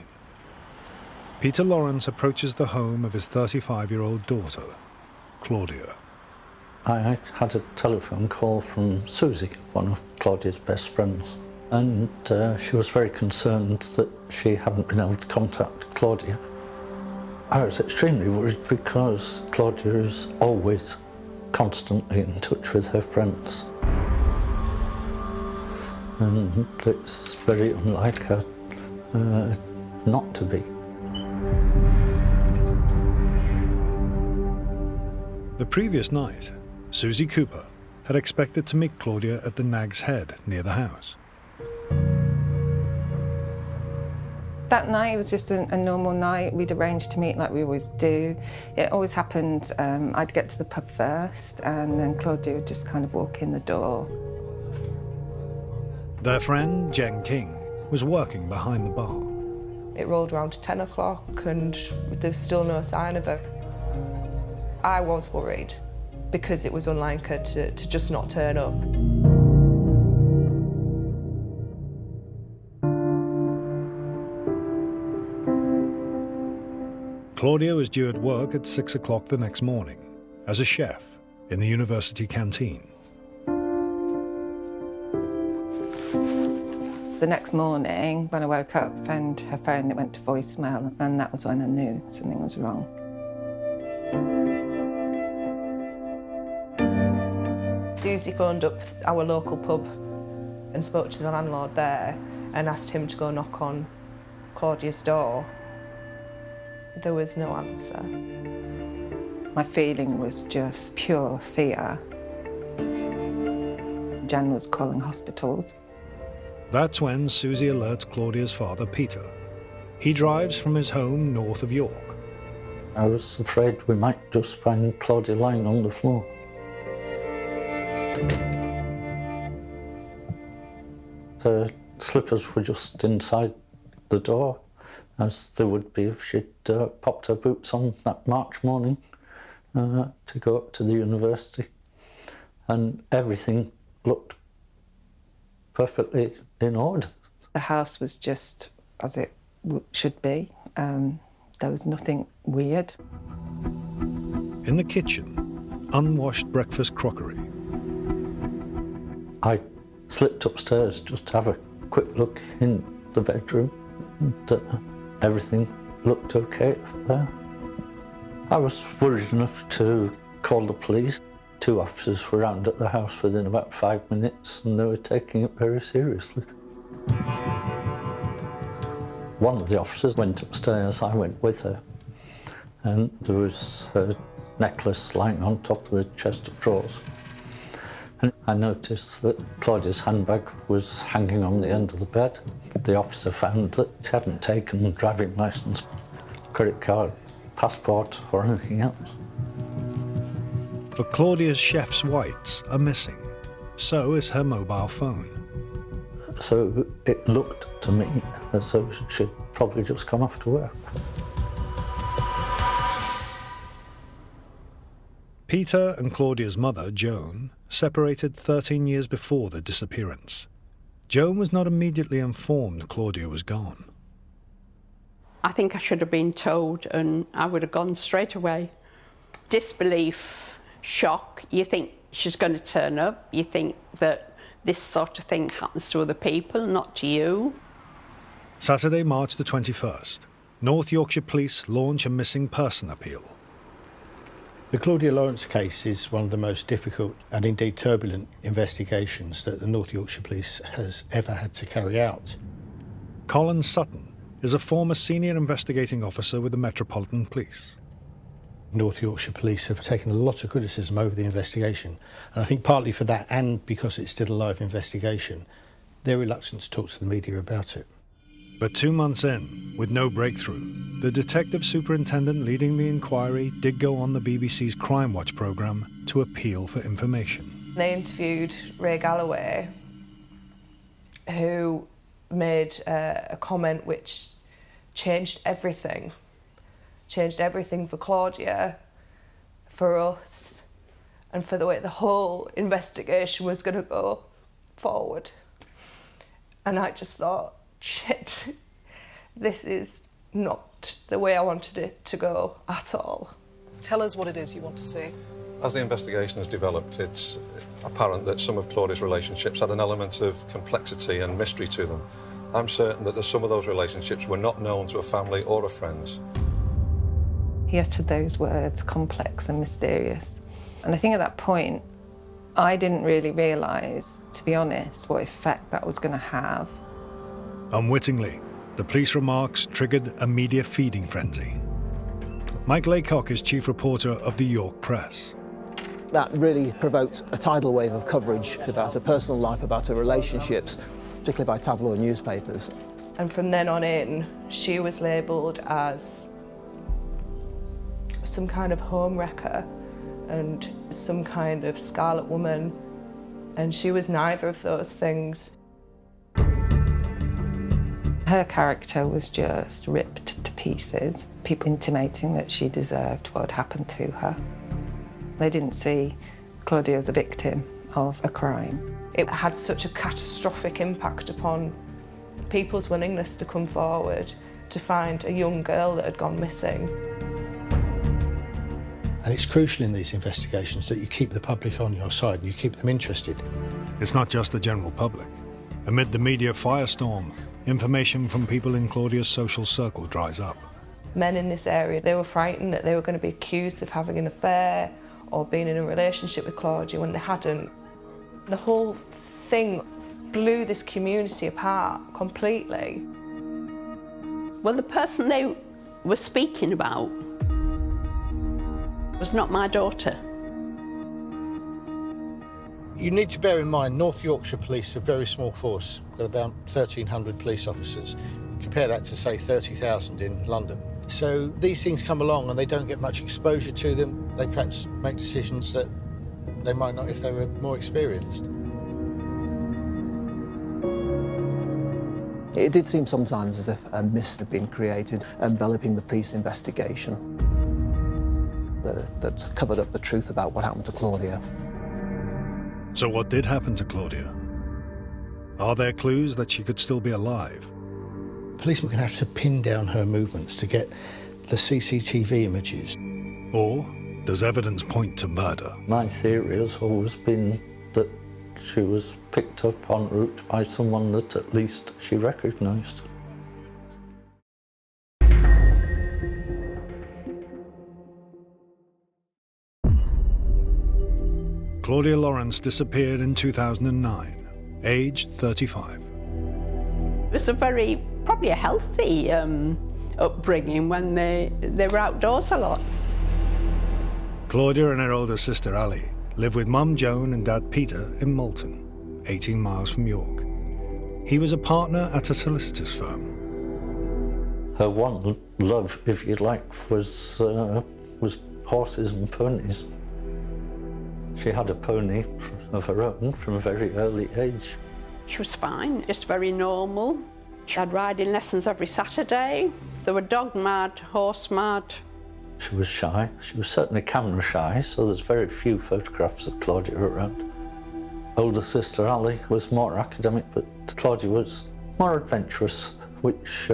Peter Lawrence approaches the home of his 35-year-old daughter, Claudia. I had a telephone call from Susie, one of Claudia's best friends, and she was very concerned that she hadn't been able to contact Claudia. I was extremely worried because Claudia is always constantly in touch with her friends. And it's very unlike her not to be. The previous night, Susie Cooper had expected to meet Claudia at the Nag's Head near the house. That night was just a normal night. We'd arranged to meet like we always do. It always happened, I'd get to the pub first and then Claudia would just kind of walk in the door. Their friend, Jen King, was working behind the bar. It rolled around to 10 o'clock and there was still no sign of her. I was worried because it was unlike her to just not turn up. Claudia was due at work at 6 o'clock the next morning as a chef in the university canteen. The next morning, when I woke up, found her phone, it went to voicemail, and that was when I knew something was wrong. Susie phoned up our local pub and spoke to the landlord there and asked him to go knock on Claudia's door. There was no answer. My feeling was just pure fear. Jen was calling hospitals. That's when Susie alerts Claudia's father, Peter. He drives from his home north of York. I was afraid we might just find Claudia lying on the floor. Her slippers were just inside the door, as they would be if she'd popped her boots on that March morning to go up to the university. And everything looked perfectly in order. The house was just as it should be. There was nothing weird. In the kitchen, unwashed breakfast crockery. I slipped upstairs just to have a quick look in the bedroom, and everything looked okay there. I was worried enough to call the police. 2 officers were round at the house within about 5 minutes and they were taking it very seriously. One of the officers went upstairs, I went with her, and there was her necklace lying on top of the chest of drawers. And I noticed that Claudia's handbag was hanging on the end of the bed. The officer found that she hadn't taken a driving licence, credit card, passport or anything else. But Claudia's chef's whites are missing. So is her mobile phone. So it looked to me as though she'd probably just gone off to work. Peter and Claudia's mother, Joan, separated 13 years before the disappearance. Joan was not immediately informed Claudia was gone. I think I should have been told and I would have gone straight away. Disbelief, shock. You think she's going to turn up. You think that this sort of thing happens to other people, not to you. Saturday, March the 21st. North Yorkshire Police launch a missing person appeal. The Claudia Lawrence case is one of the most difficult and indeed turbulent investigations that the North Yorkshire Police has ever had to carry out. Colin Sutton is a former senior investigating officer with the Metropolitan Police. North Yorkshire Police have taken a lot of criticism over the investigation, and I think partly for that and because it's still a live investigation, they're reluctant to talk to the media about it. But 2 months in, with no breakthrough, the detective superintendent leading the inquiry did go on the BBC's Crime Watch programme to appeal for information. They interviewed Ray Galloway, who made a comment which changed everything. Changed everything for Claudia, for us, and for the way the whole investigation was going to go forward. And I just thought, shit, this is not the way I wanted it to go at all. Tell us what it is you want to see. As the investigation has developed, it's apparent that some of Claudia's relationships had an element of complexity and mystery to them. I'm certain that some of those relationships were not known to a family or a friend. He uttered those words, complex and mysterious. And I think at that point, I didn't really realise, to be honest, what effect that was going to have. Unwittingly, the police remarks triggered a media feeding frenzy. Mike Laycock is chief reporter of the York Press. That really provoked a tidal wave of coverage about her personal life, about her relationships, particularly by tabloid newspapers. And from then on in, she was labelled as some kind of home wrecker and some kind of scarlet woman, and she was neither of those things. Her character was just ripped to pieces, people intimating that she deserved what had happened to her. They didn't see Claudia as a victim of a crime. It had such a catastrophic impact upon people's willingness to come forward to find a young girl that had gone missing. And it's crucial in these investigations that you keep the public on your side and you keep them interested. It's not just the general public. Amid the media firestorm, information from people in Claudia's social circle dries up. Men in this area, they were frightened that they were going to be accused of having an affair or being in a relationship with Claudia when they hadn't. The whole thing blew this community apart completely. Well, the person they were speaking about was not my daughter. You need to bear in mind, North Yorkshire Police are a very small force, got about 1,300 police officers. Compare that to, say, 30,000 in London. So these things come along and they don't get much exposure to them. They perhaps make decisions that they might not if they were more experienced. It did seem sometimes as if a mist had been created enveloping the police investigation that covered up the truth about what happened to Claudia. So what did happen to Claudia? Are there clues that she could still be alive? Policemen can have to pin down her movements to get the CCTV images. Or does evidence point to murder? My theory has always been that she was picked up en route by someone that at least she recognised. Claudia Lawrence disappeared in 2009, aged 35. It was probably a healthy upbringing when they were outdoors a lot. Claudia and her older sister Ali live with Mum Joan and Dad Peter in Malton, 18 miles from York. He was a partner at a solicitor's firm. Her one love, if you like, was horses and ponies. She had a pony of her own from a very early age. She was fine, just very normal. She had riding lessons every Saturday. They were dog mad, horse mad. She was shy. She was certainly camera shy, so there's very few photographs of Claudia around. Older sister Ali was more academic, but Claudia was more adventurous, which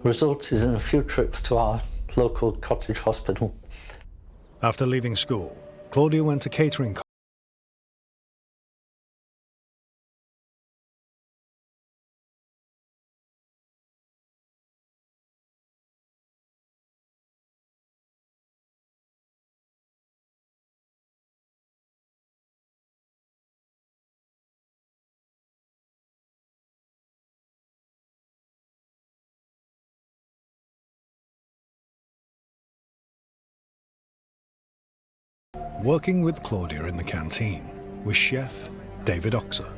resulted in a few trips to our local cottage hospital. After leaving school, Claudia went to catering. Working with Claudia in the canteen was chef David Oxer.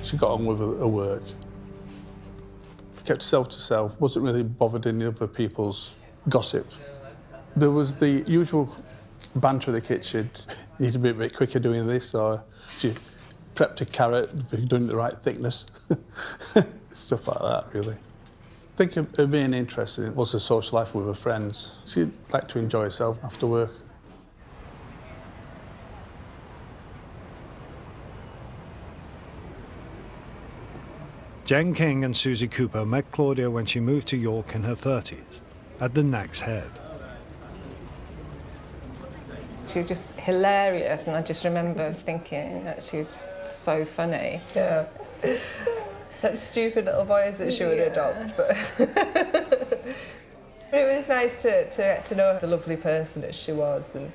She got on with her work. Kept herself to herself, wasn't really bothered in other people's gossip. There was the usual banter in the kitchen. You need to be a bit quicker doing this, or she prepped a carrot if you're doing it the right thickness. Stuff like that, really. I think her main interest in it was the social life with her friends. She liked to enjoy herself after work. Jen King and Susie Cooper met Claudia when she moved to York in her 30s, at the Nag's Head. She was just hilarious, and I just remember thinking that she was just so funny. Yeah. That stupid little voice that she would adopt, but it was nice to get to know the lovely person that she was and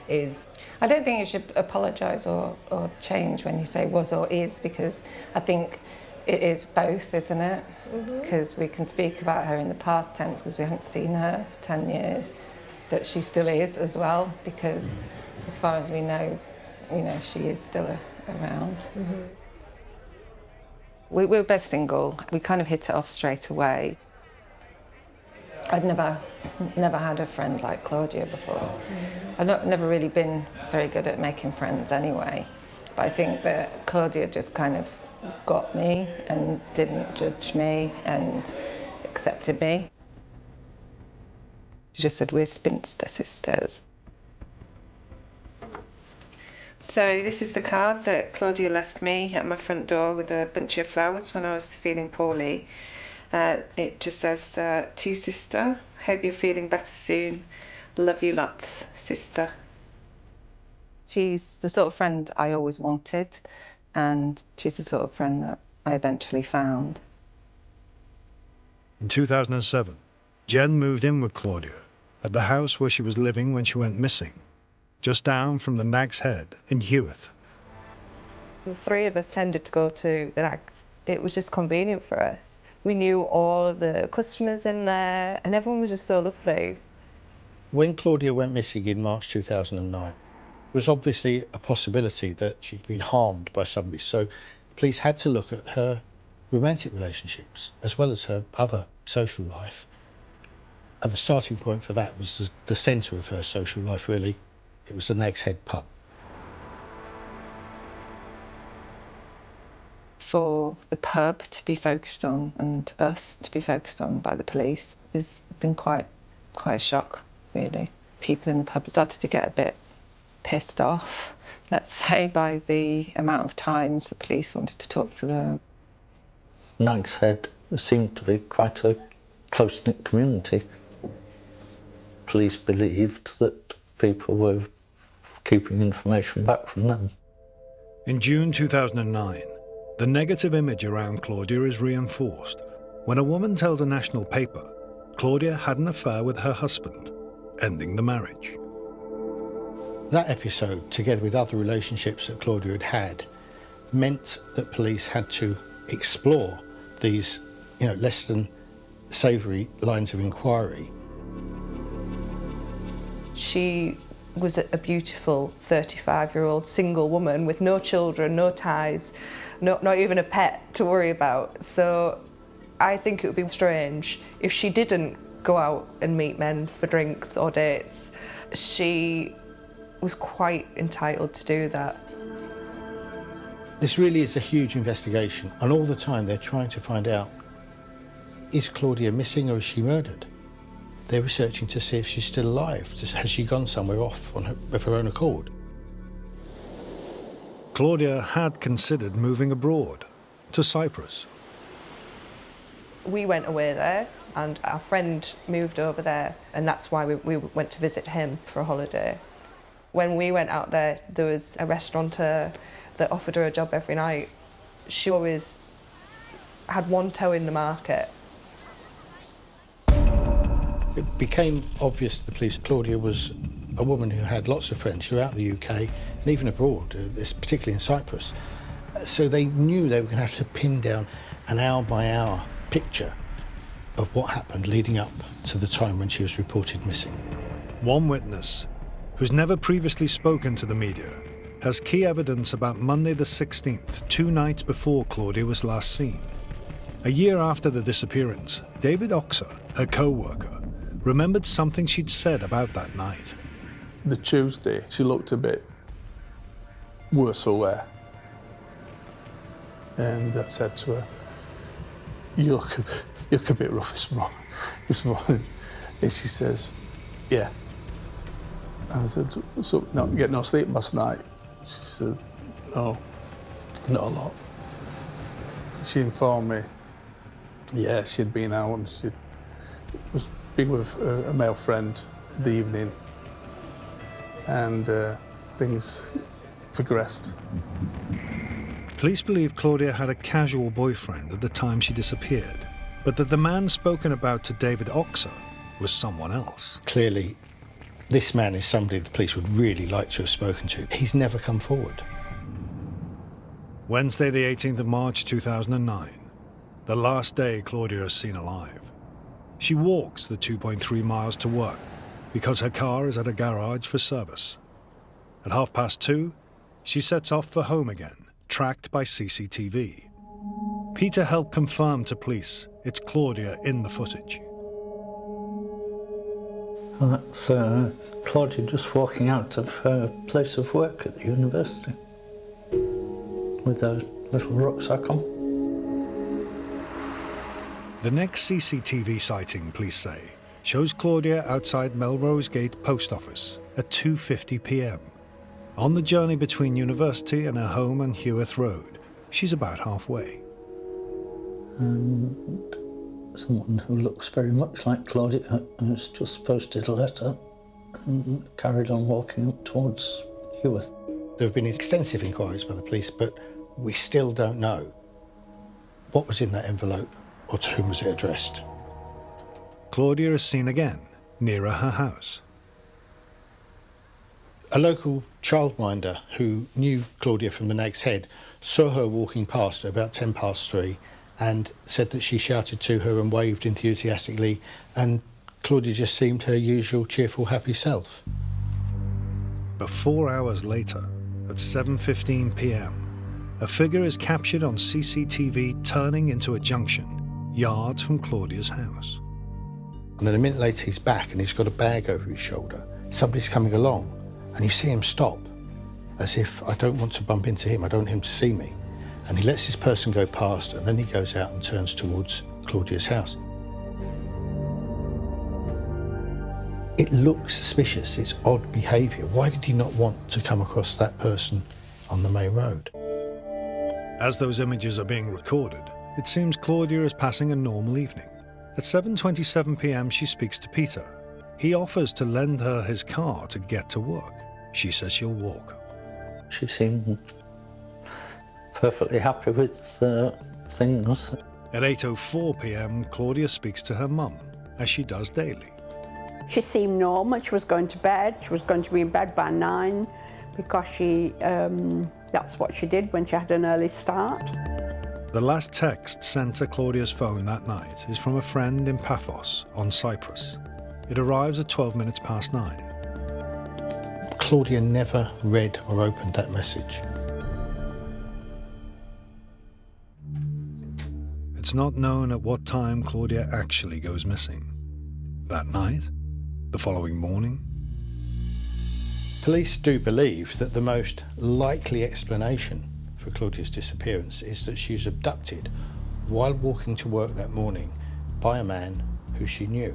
is. I don't think you should apologise or change when you say was or is, because I think it is both, isn't it? Because we can speak about her in the past tense because we haven't seen her for 10 years, but she still is as well, because as far as we know, she is still around. We were both single. We kind of hit it off straight away. I'd never had a friend like Claudia before. I've never really been very good at making friends anyway, but I think that Claudia just kind of got me and didn't judge me and accepted me. She just said, we're spinster sisters. So this is the card that Claudia left me at my front door with a bunch of flowers when I was feeling poorly. It just says, to sister, hope you're feeling better soon. Love you lots, sister. She's the sort of friend I always wanted, and she's the sort of friend that I eventually found. In 2007, Jen moved in with Claudia at the house where she was living when she went missing, just down from the Nag's Head in Heworth. The three of us tended to go to the Nags. It was just convenient for us. We knew all of the customers in there, and everyone was just so lovely. When Claudia went missing in March 2009, there was obviously a possibility that she'd been harmed by somebody, so police had to look at her romantic relationships as well as her other social life. And the starting point for that was the centre of her social life, really. It was the Nag's Head pub. For the pub to be focused on and us to be focused on by the police has been quite a shock, really. People in the pub started to get a bit pissed off, let's say, by the amount of times the police wanted to talk to them. Nag's Head seemed to be quite a close-knit community. Police believed that people were keeping information back from them. In June 2009, the negative image around Claudia is reinforced when a woman tells a national paper Claudia had an affair with her husband, ending the marriage. That episode, together with other relationships that Claudia had had, meant that police had to explore these, less than savoury lines of inquiry. She was a beautiful 35-year-old single woman with no children, no ties, not even a pet to worry about. So I think it would be strange if she didn't go out and meet men for drinks or dates. She was quite entitled to do that. This really is a huge investigation, and all the time they're trying to find out, is Claudia missing or is she murdered? They're researching to see if she's still alive. Has she gone somewhere off of her own accord? Claudia had considered moving abroad, to Cyprus. We went away there and our friend moved over there, and that's why we went to visit him for a holiday. When we went out there, there was a restaurateur that offered her a job every night. She always had one toe in the market. It became obvious to the police Claudia was a woman who had lots of friends throughout the UK and even abroad, particularly in Cyprus. So they knew they were going to have to pin down an hour-by-hour picture of what happened leading up to the time when she was reported missing. One witness, who's never previously spoken to the media, has key evidence about Monday the 16th, 2 nights before Claudia was last seen. A year after the disappearance, David Oxer, her co-worker, remembered something she'd said about that night. The Tuesday, she looked a bit worse aware. And I said to her, you look a bit rough this morning. And she says, yeah. And I said, so not get no sleep last night? She said, no, not a lot. She informed me, yeah, she'd been out and she was being with a male friend the evening, and things progressed. Police believe Claudia had a casual boyfriend at the time she disappeared, but that the man spoken about to David Oxer was someone else. Clearly, this man is somebody the police would really like to have spoken to. He's never come forward. Wednesday, the 18th of March 2009, the last day Claudia is seen alive. She walks the 2.3 miles to work because her car is at a garage for service. At 2:30, she sets off for home again, tracked by CCTV. Peter helped confirm to police it's Claudia in the footage. Well, that's Claudia just walking out of her place of work at the university with a little rucksack on. The next CCTV sighting, police say, shows Claudia outside Melrose Gate Post Office at 2:50 p.m. On the journey between university and her home on Heworth Road, she's about halfway. And someone who looks very much like Claudia has just posted a letter and carried on walking up towards Heworth. There have been extensive inquiries by the police, but we still don't know what was in that envelope or to whom was it addressed. Claudia is seen again, nearer her house. A local childminder who knew Claudia from the Nag's Head saw her walking past at about 3:10 and said that she shouted to her and waved enthusiastically, and Claudia just seemed her usual cheerful, happy self. But 4 hours later, at 7:15 p.m, a figure is captured on CCTV turning into a junction, yards from Claudia's house. And then a minute later he's back and he's got a bag over his shoulder. Somebody's coming along and you see him stop, as if, I don't want to bump into him, I don't want him to see me. And he lets this person go past, and then he goes out and turns towards Claudia's house. It looks suspicious, it's odd behaviour. Why did he not want to come across that person on the main road? As those images are being recorded, it seems Claudia is passing a normal evening. At 7:27 p.m, she speaks to Peter. He offers to lend her his car to get to work. She says she'll walk. She seemed perfectly happy with things. At 8:04 p.m, Claudia speaks to her mum, as she does daily. She seemed normal. She was going to bed. She was going to be in bed by 9 because that's what she did when she had an early start. The last text sent to Claudia's phone that night is from a friend in Paphos on Cyprus. It arrives at 12 minutes past 9. Claudia never read or opened that message. It's not known at what time Claudia actually goes missing. That night? The following morning? Police do believe that the most likely explanation for Claudia's disappearance is that she was abducted while walking to work that morning by a man who she knew.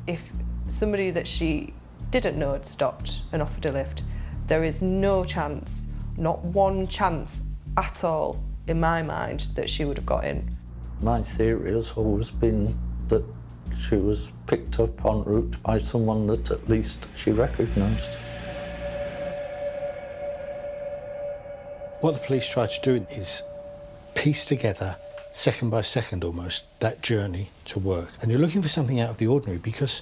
If somebody that she didn't know had stopped and offered a lift, there is no chance, not one chance at all, in my mind, that she would have got in. My theory has always been that she was picked up en route by someone that at least she recognised. What the police try to do is piece together, second by second almost, that journey to work. And you're looking for something out of the ordinary because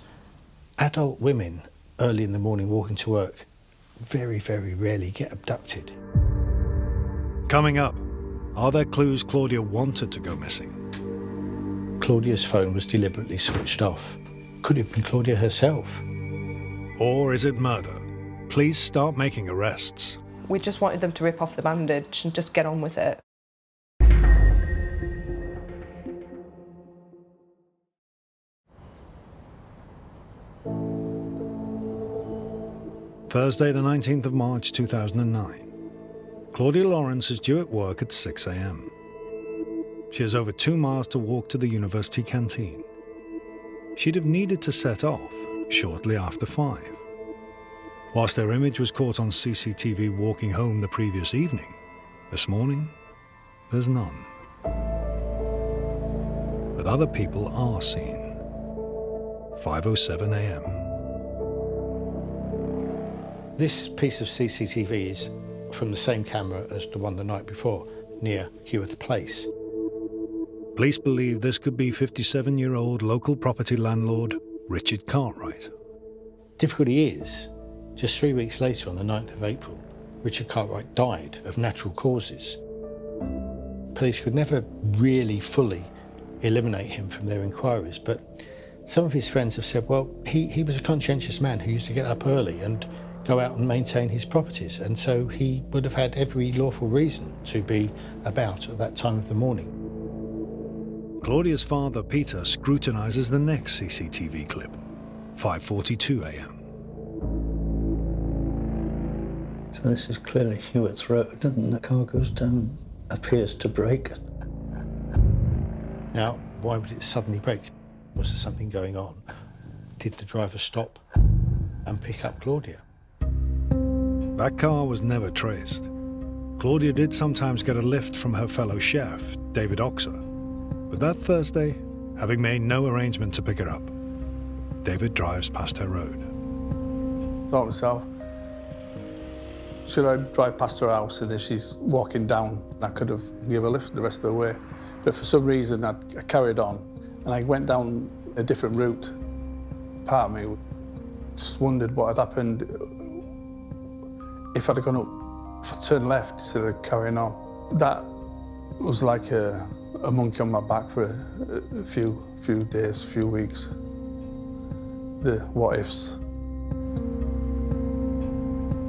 adult women early in the morning walking to work very, very rarely get abducted. Coming up, are there clues Claudia wanted to go missing? Claudia's phone was deliberately switched off. Could it have been Claudia herself? Or is it murder? Please start making arrests. We just wanted them to rip off the bandage and just get on with it. Thursday, the 19th of March 2009. Claudia Lawrence is due at work at 6 a.m. She has over 2 miles to walk to the university canteen. She'd have needed to set off shortly after 5. Whilst her image was caught on CCTV walking home the previous evening, this morning, there's none. But other people are seen. 5:07 a.m. This piece of CCTV is from the same camera as the one the night before, near Heworth Place. Police believe this could be 57-year-old local property landlord Richard Cartwright. Difficulty is, just 3 weeks later, on the 9th of April, Richard Cartwright died of natural causes. Police could never really fully eliminate him from their inquiries, but some of his friends have said, well, he was a conscientious man who used to get up early and go out and maintain his properties, and so he would have had every lawful reason to be about at that time of the morning. Claudia's father, Peter, scrutinises the next CCTV clip, 5:42 a.m. So this is clearly Heworth Road, and the car goes down, appears to brake. Now, why would it suddenly brake? Was there something going on? Did the driver stop and pick up Claudia? That car was never traced. Claudia did sometimes get a lift from her fellow chef, David Oxer. But that Thursday, having made no arrangement to pick her up, David drives past her road. Thought to myself, should I drive past her house, and if she's walking down, I could have given her a lift the rest of the way. But for some reason, I carried on, and I went down a different route. Part of me just wondered what had happened if I'd have gone up, if I turned left instead of carrying on. That was like a monkey on my back for a few days, few weeks. The what ifs.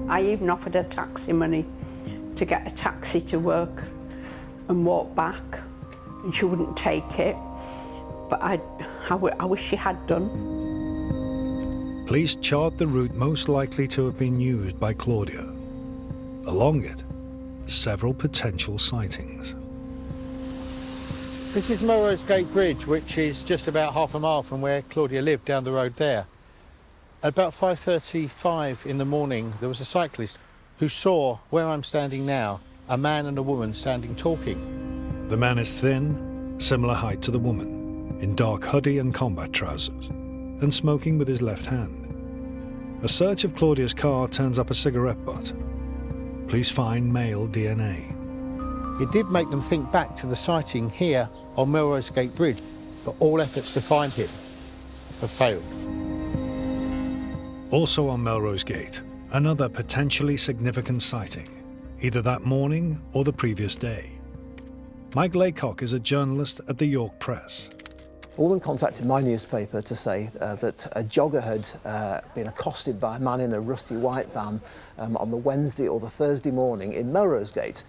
I even offered her taxi money to get a taxi to work and walk back, and she wouldn't take it, but I wish she had done. Police chart the route most likely to have been used by Claudia. Along it, several potential sightings. This is Melrose Gate Bridge, which is just about half a mile from where Claudia lived, down the road there. At about 5:35 in the morning, there was a cyclist who saw, where I'm standing now, a man and a woman standing talking. The man is thin, similar height to the woman, in dark hoodie and combat trousers, and smoking with his left hand. A search of Claudia's car turns up a cigarette butt. Police find male DNA. It did make them think back to the sighting here on Melrose Gate Bridge, but all efforts to find him have failed. Also on Melrose Gate, another potentially significant sighting, either that morning or the previous day. Mike Laycock is a journalist at the York Press. A woman contacted my newspaper to say that a jogger had been accosted by a man in a rusty white van on the Wednesday or the Thursday morning in Melrose Gate.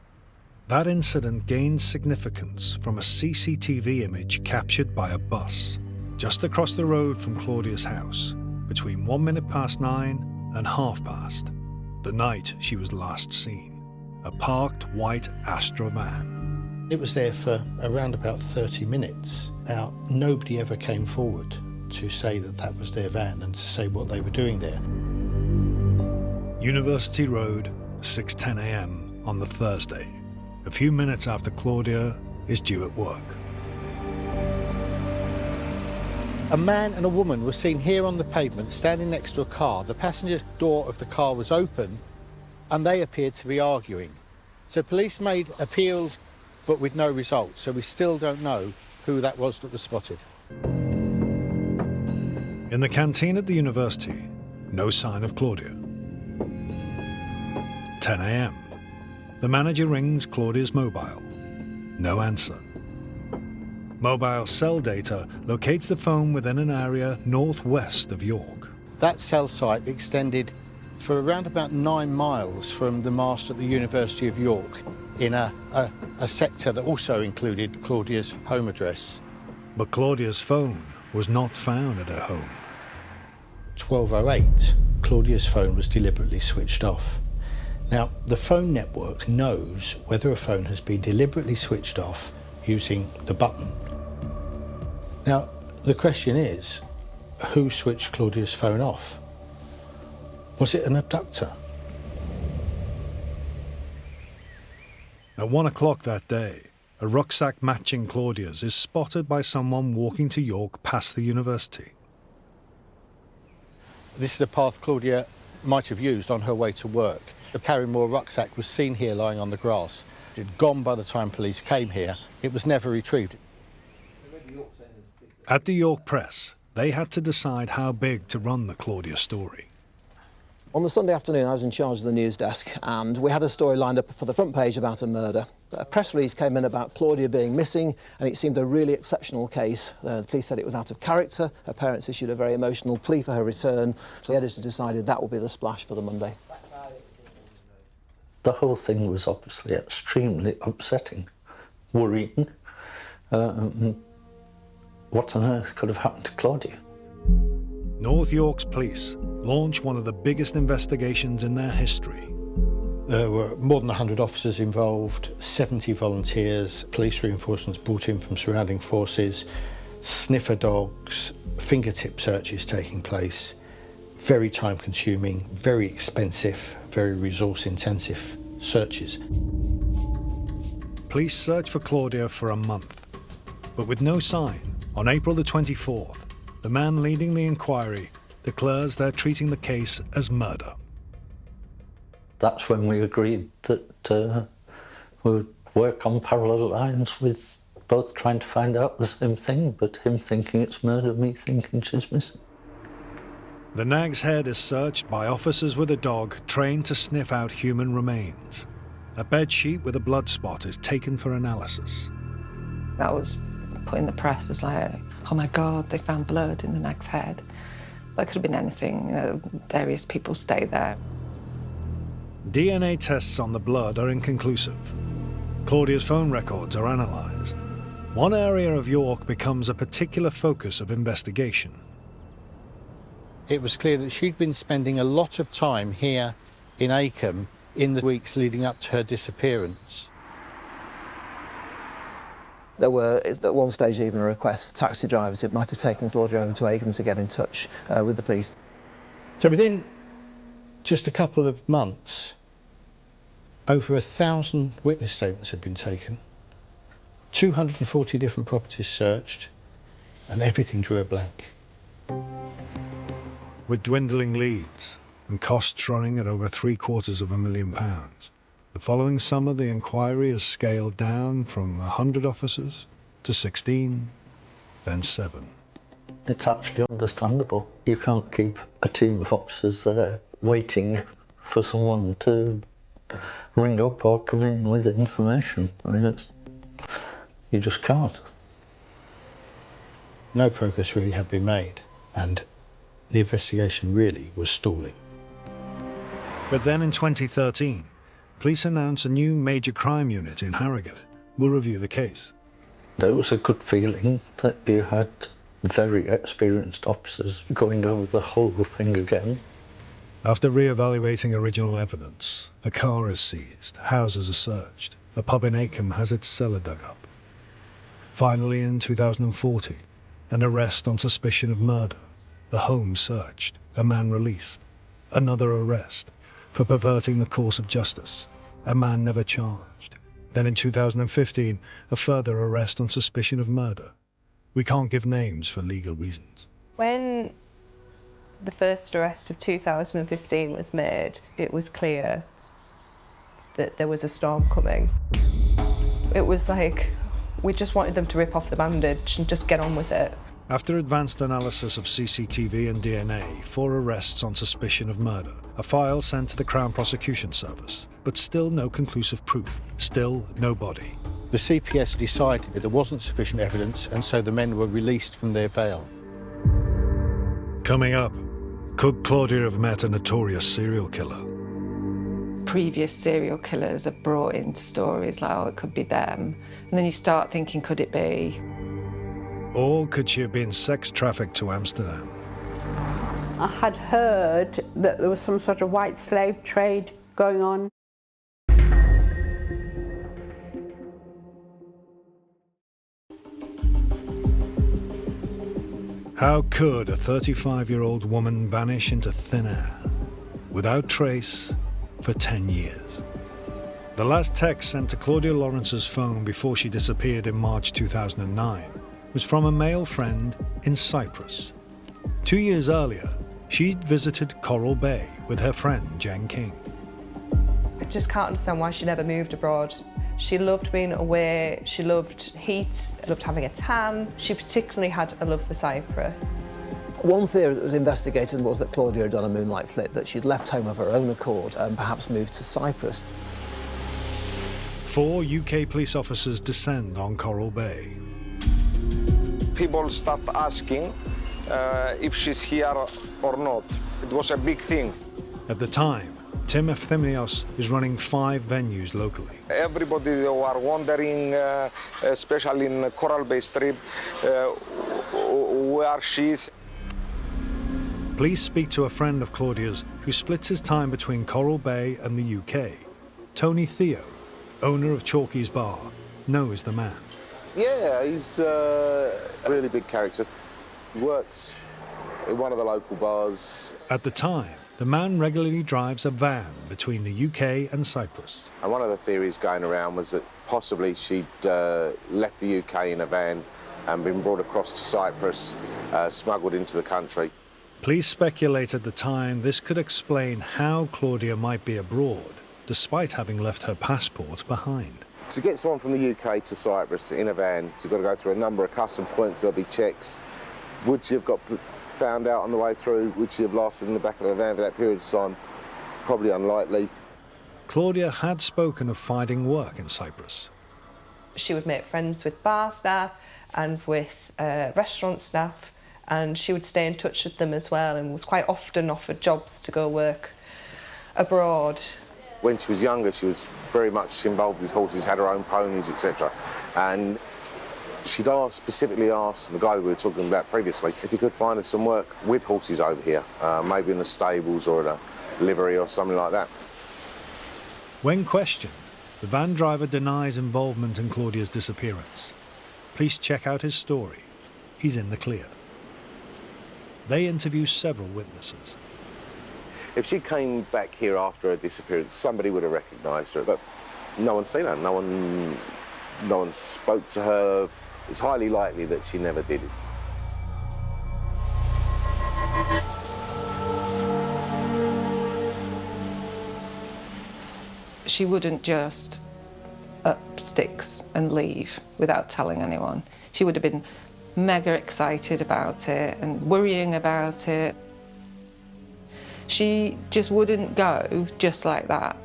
That incident gained significance from a CCTV image captured by a bus just across the road from Claudia's house between 9:01 and past, the night she was last seen. A parked white Astra van. It was there for around about 30 minutes. Now, nobody ever came forward to say that that was their van and to say what they were doing there. University Road, 6:10 a.m. on the Thursday, a few minutes after Claudia is due at work. A man and a woman were seen here on the pavement standing next to a car. The passenger door of the car was open and they appeared to be arguing. So police made appeals but with no result, so we still don't know who that was that was spotted. In the canteen at the university, no sign of Claudia. 10 a.m. The manager rings Claudia's mobile. No answer. Mobile cell data locates the phone within an area northwest of York. That cell site extended for around about 9 miles from the mast at the University of York in a sector that also included Claudia's home address. But Claudia's phone was not found at her home. 12:08, Claudia's phone was deliberately switched off. Now, the phone network knows whether a phone has been deliberately switched off using the button. Now, the question is, who switched Claudia's phone off? Was it an abductor? At 1 o'clock that day, a rucksack matching Claudia's is spotted by someone walking to York past the university. This is a path Claudia might have used on her way to work. The Carrymore rucksack was seen here lying on the grass. It had gone by the time police came here. It was never retrieved. At the York Press, they had to decide how big to run the Claudia story. On the Sunday afternoon, I was in charge of the news desk, and we had a story lined up for the front page about a murder. A press release came in about Claudia being missing, and it seemed a really exceptional case. The police said it was out of character. Her parents issued a very emotional plea for her return, so the editor decided that would be the splash for the Monday. The whole thing was obviously extremely upsetting, worrying. What on earth could have happened to Claudia? North York's police launched one of the biggest investigations in their history. There were more than 100 officers involved, 70 volunteers, police reinforcements brought in from surrounding forces, sniffer dogs, fingertip searches taking place. Very time-consuming, very expensive, very resource-intensive searches. Police searched for Claudia for a month, but with no sign, on April the 24th, the man leading the inquiry declares they're treating the case as murder. That's when we agreed that we would work on parallel lines with both trying to find out the same thing, but him thinking it's murder, me thinking she's missing. The Nag's Head is searched by officers with a dog trained to sniff out human remains. A bedsheet with a blood spot is taken for analysis. That was put in the press as like, oh my God, they found blood in the Nag's Head. That could have been anything, you know, various people stay there. DNA tests on the blood are inconclusive. Claudia's phone records are analysed. One area of York becomes a particular focus of investigation. It was clear that she'd been spending a lot of time here in Acombe in the weeks leading up to her disappearance. There were, at one stage, even a request for taxi drivers. It might have taken Claudia over to Acombe to get in touch with the police. So within just a couple of months, over 1,000 witness statements had been taken, 240 different properties searched, and everything drew a blank. With dwindling leads and costs running at over £750,000, the following summer the inquiry is scaled down from 100 officers to 16, then 7. It's actually understandable. You can't keep a team of officers there waiting for someone to ring up or come in with information. I mean, you just can't. No progress really had been made, and the investigation really was stalling. But then in 2013, police announced a new major crime unit in Harrogate will review the case. There was a good feeling that you had very experienced officers going over the whole thing again. After re-evaluating original evidence, a car is seized, houses are searched, a pub in Acomb has its cellar dug up. Finally, in 2014, an arrest on suspicion of murder, a home searched, a man released, another arrest for perverting the course of justice, a man never charged. Then in 2015, a further arrest on suspicion of murder. We can't give names for legal reasons. When the first arrest of 2015 was made, it was clear that there was a storm coming. It was like we just wanted them to rip off the bandage and just get on with it. After advanced analysis of CCTV and DNA, 4 arrests on suspicion of murder, a file sent to the Crown Prosecution Service, but still no conclusive proof, still no body. The CPS decided that there wasn't sufficient evidence, and so the men were released from their bail. Coming up, could Claudia have met a notorious serial killer? Previous serial killers are brought into stories like, oh, it could be them. And then you start thinking, could it be? Or could she have been sex trafficked to Amsterdam? I had heard that there was some sort of white slave trade going on. How could a 35-year-old woman vanish into thin air, without trace, for 10 years? The last text sent to Claudia Lawrence's phone before she disappeared in March 2009 was from a male friend in Cyprus. 2 years earlier, she'd visited Coral Bay with her friend Jen King. I just can't understand why she never moved abroad. She loved being away, she loved heat, loved having a tan. She particularly had a love for Cyprus. One theory that was investigated was that Claudia had done a moonlight flit, that she'd left home of her own accord and perhaps moved to Cyprus. 4 UK police officers descend on Coral Bay. People start asking if she's here or not. It was a big thing. At the time, Tim Efthymios is running 5 venues locally. Everybody who are wondering, especially in Coral Bay Strip, where she is. Police speak to a friend of Claudia's who splits his time between Coral Bay and the UK. Tony Theo, owner of Chalky's Bar, knows the man. Yeah, he's a really big character. He works in one of the local bars. At the time, the man regularly drives a van between the UK and Cyprus. And one of the theories going around was that possibly she'd left the UK in a van and been brought across to Cyprus, smuggled into the country. Police speculate at the time this could explain how Claudia might be abroad, despite having left her passport behind. To get someone from the UK to Cyprus in a van, you've got to go through a number of custom points, there'll be checks. Would she have got found out on the way through? Would she have lasted in the back of a van for that period of time? Probably unlikely. Claudia had spoken of finding work in Cyprus. She would make friends with bar staff and with restaurant staff, and she would stay in touch with them as well and was quite often offered jobs to go work abroad. When she was younger, she was very much involved with horses, had her own ponies, etc. And she'd specifically asked the guy that we were talking about previously if he could find her some work with horses over here, maybe in the stables or in a livery or something like that. When questioned, the van driver denies involvement in Claudia's disappearance. Police check out his story. He's in the clear. They interview several witnesses. If she came back here after her disappearance, somebody would have recognised her, but no one's seen her. No one spoke to her. It's highly likely that she never did it. She wouldn't just up sticks and leave without telling anyone. She would have been mega excited about it and worrying about it. She just wouldn't go just like that.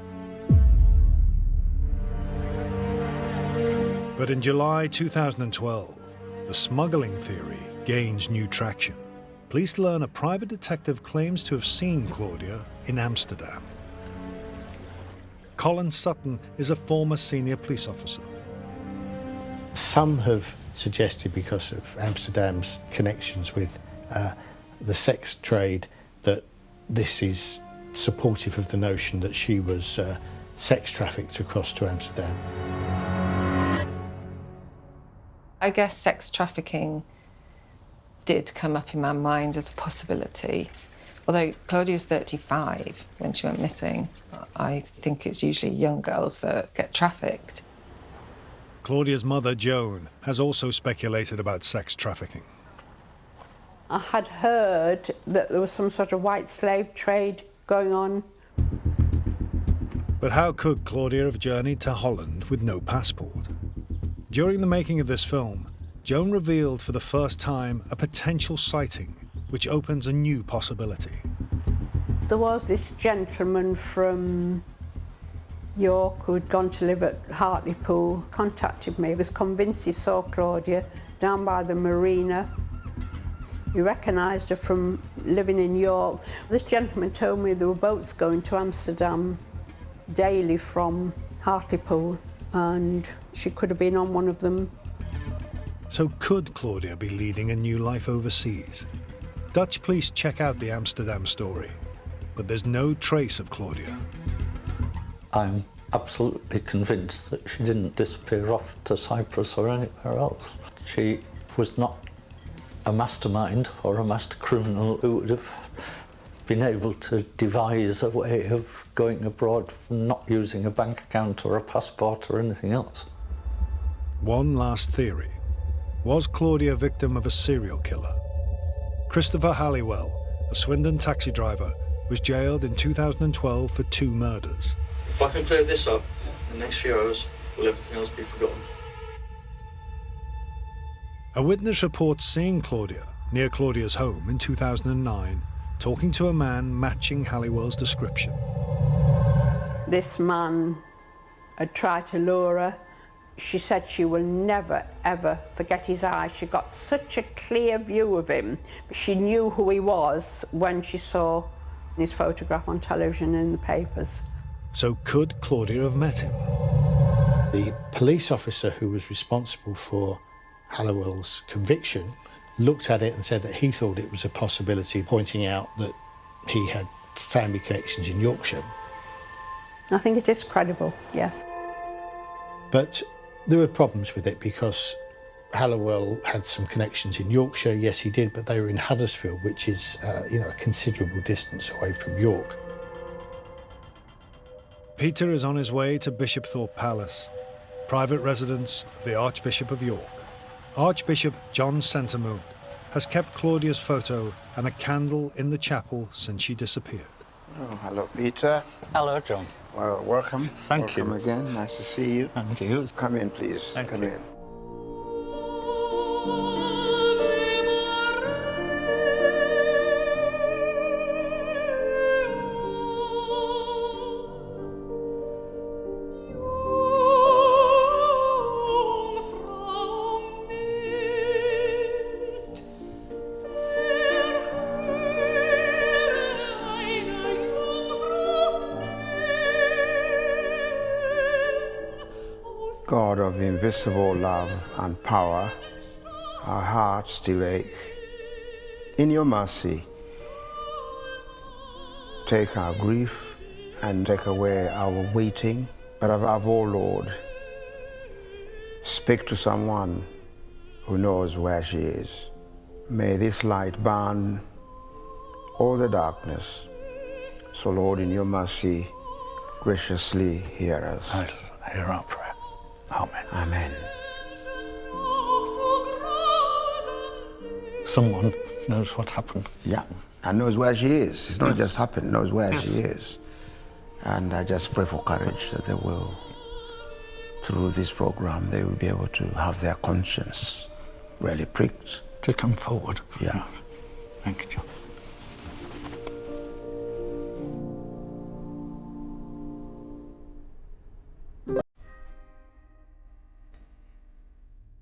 But in July 2012, the smuggling theory gains new traction. Police learn a private detective claims to have seen Claudia in Amsterdam. Colin Sutton is a former senior police officer. Some have suggested, because of Amsterdam's connections with the sex trade, that this is supportive of the notion that she was sex trafficked across to Amsterdam. I guess sex trafficking did come up in my mind as a possibility. Although Claudia was 35 when she went missing, I think it's usually young girls that get trafficked. Claudia's mother, Joan, has also speculated about sex trafficking. I had heard that there was some sort of white slave trade going on. But how could Claudia have journeyed to Holland with no passport? During the making of this film, Joan revealed for the first time a potential sighting, which opens a new possibility. There was this gentleman from York who had gone to live at Hartlepool, contacted me, was convinced he saw Claudia down by the marina. He recognised her from living in York. This gentleman told me there were boats going to Amsterdam daily from Hartlepool, and she could have been on one of them. So could Claudia be leading a new life overseas? Dutch police check out the Amsterdam story, but there's no trace of Claudia. I'm absolutely convinced that she didn't disappear off to Cyprus or anywhere else. She was not a mastermind or a master criminal who would have been able to devise a way of going abroad from not using a bank account or a passport or anything else. One last theory. Was Claudia a victim of a serial killer? Christopher Halliwell, a Swindon taxi driver, was jailed in 2012 for 2 murders. If I can clear this up in the next few hours, will everything else be forgotten? A witness reports seeing Claudia near Claudia's home in 2009, talking to a man matching Halliwell's description. This man had tried to lure her. She said she will never, ever forget his eyes. She got such a clear view of him. She knew who he was when she saw his photograph on television and in the papers. So could Claudia have met him? The police officer who was responsible for Halliwell's conviction looked at it and said that he thought it was a possibility, pointing out that he had family connections in Yorkshire. I think it is credible, yes. But there were problems with it because Halliwell had some connections in Yorkshire. Yes, he did, but they were in Huddersfield, which is, a considerable distance away from York. Peter is on his way to Bishopthorpe Palace, private residence of the Archbishop of York. Archbishop John Centimore has kept Claudia's photo and a candle in the chapel since she disappeared. Oh, hello, Peter. Hello, John. Well, welcome. Thank you. Welcome again. Nice to see you. And you. Come in, please. Come in. God of invisible love and power, our hearts still ache. In your mercy, take our grief and take away our waiting. But above all, Lord, speak to someone who knows where she is. May this light burn all the darkness. So, Lord, in your mercy, graciously hear us. I'll hear our prayer. Amen. Amen. Someone knows what happened. Yeah, and knows where she is. It's not just happened, knows where she is. And I just pray for courage that they will, through this program, they will be able to have their conscience really pricked. To come forward. Yeah. Thank you, John.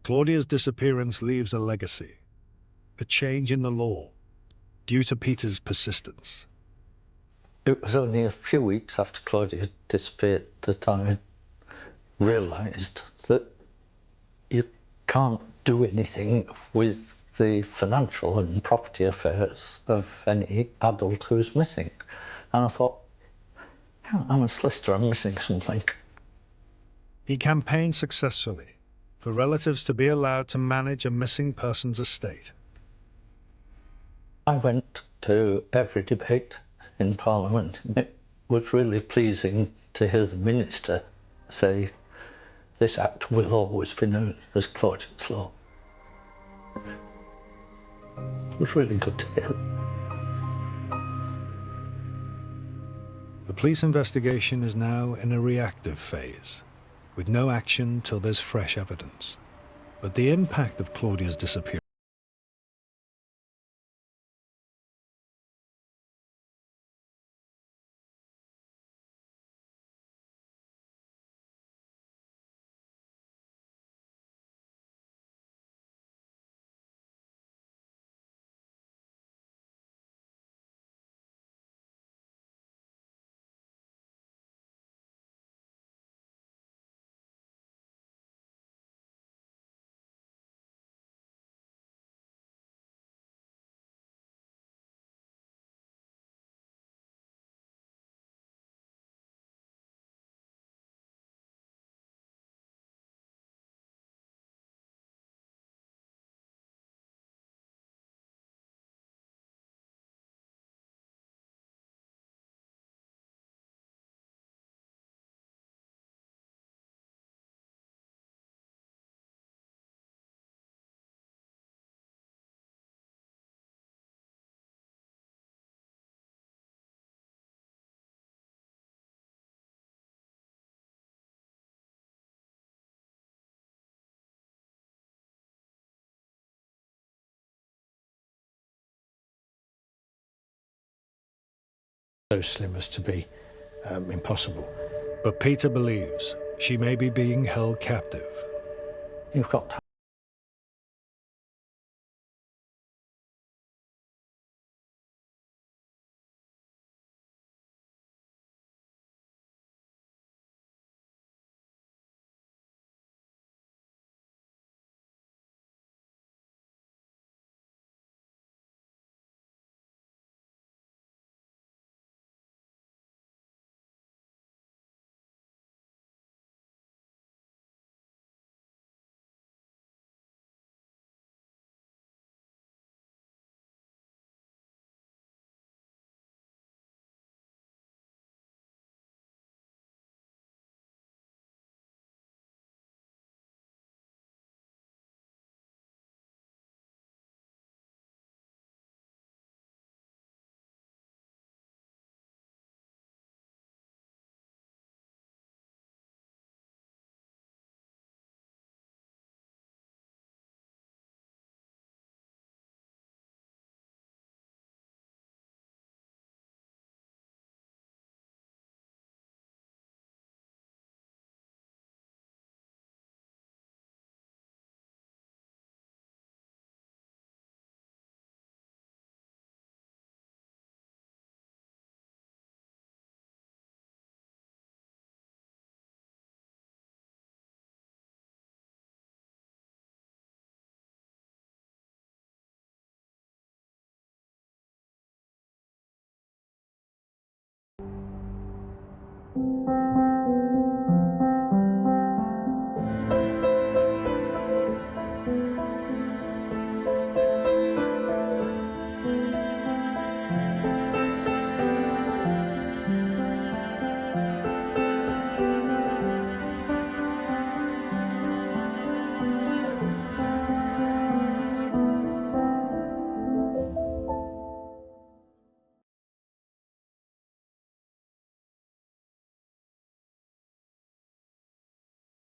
Claudia's disappearance leaves a legacy, a change in the law, due to Peter's persistence. It was only a few weeks after Claudia had disappeared that I realised that you can't do anything with the financial and property affairs of any adult who's missing. And I thought, I'm a solicitor, I'm missing something. He campaigned successfully for relatives to be allowed to manage a missing person's estate. I went to every debate in Parliament. It was really pleasing to hear the Minister say, this Act will always be known as Claudia's Law. It was really good to hear. The police investigation is now in a reactive phase, with no action till there's fresh evidence. But the impact of Claudia's disappearance so slim as to be impossible. But Peter believes she may be being held captive. You've got time.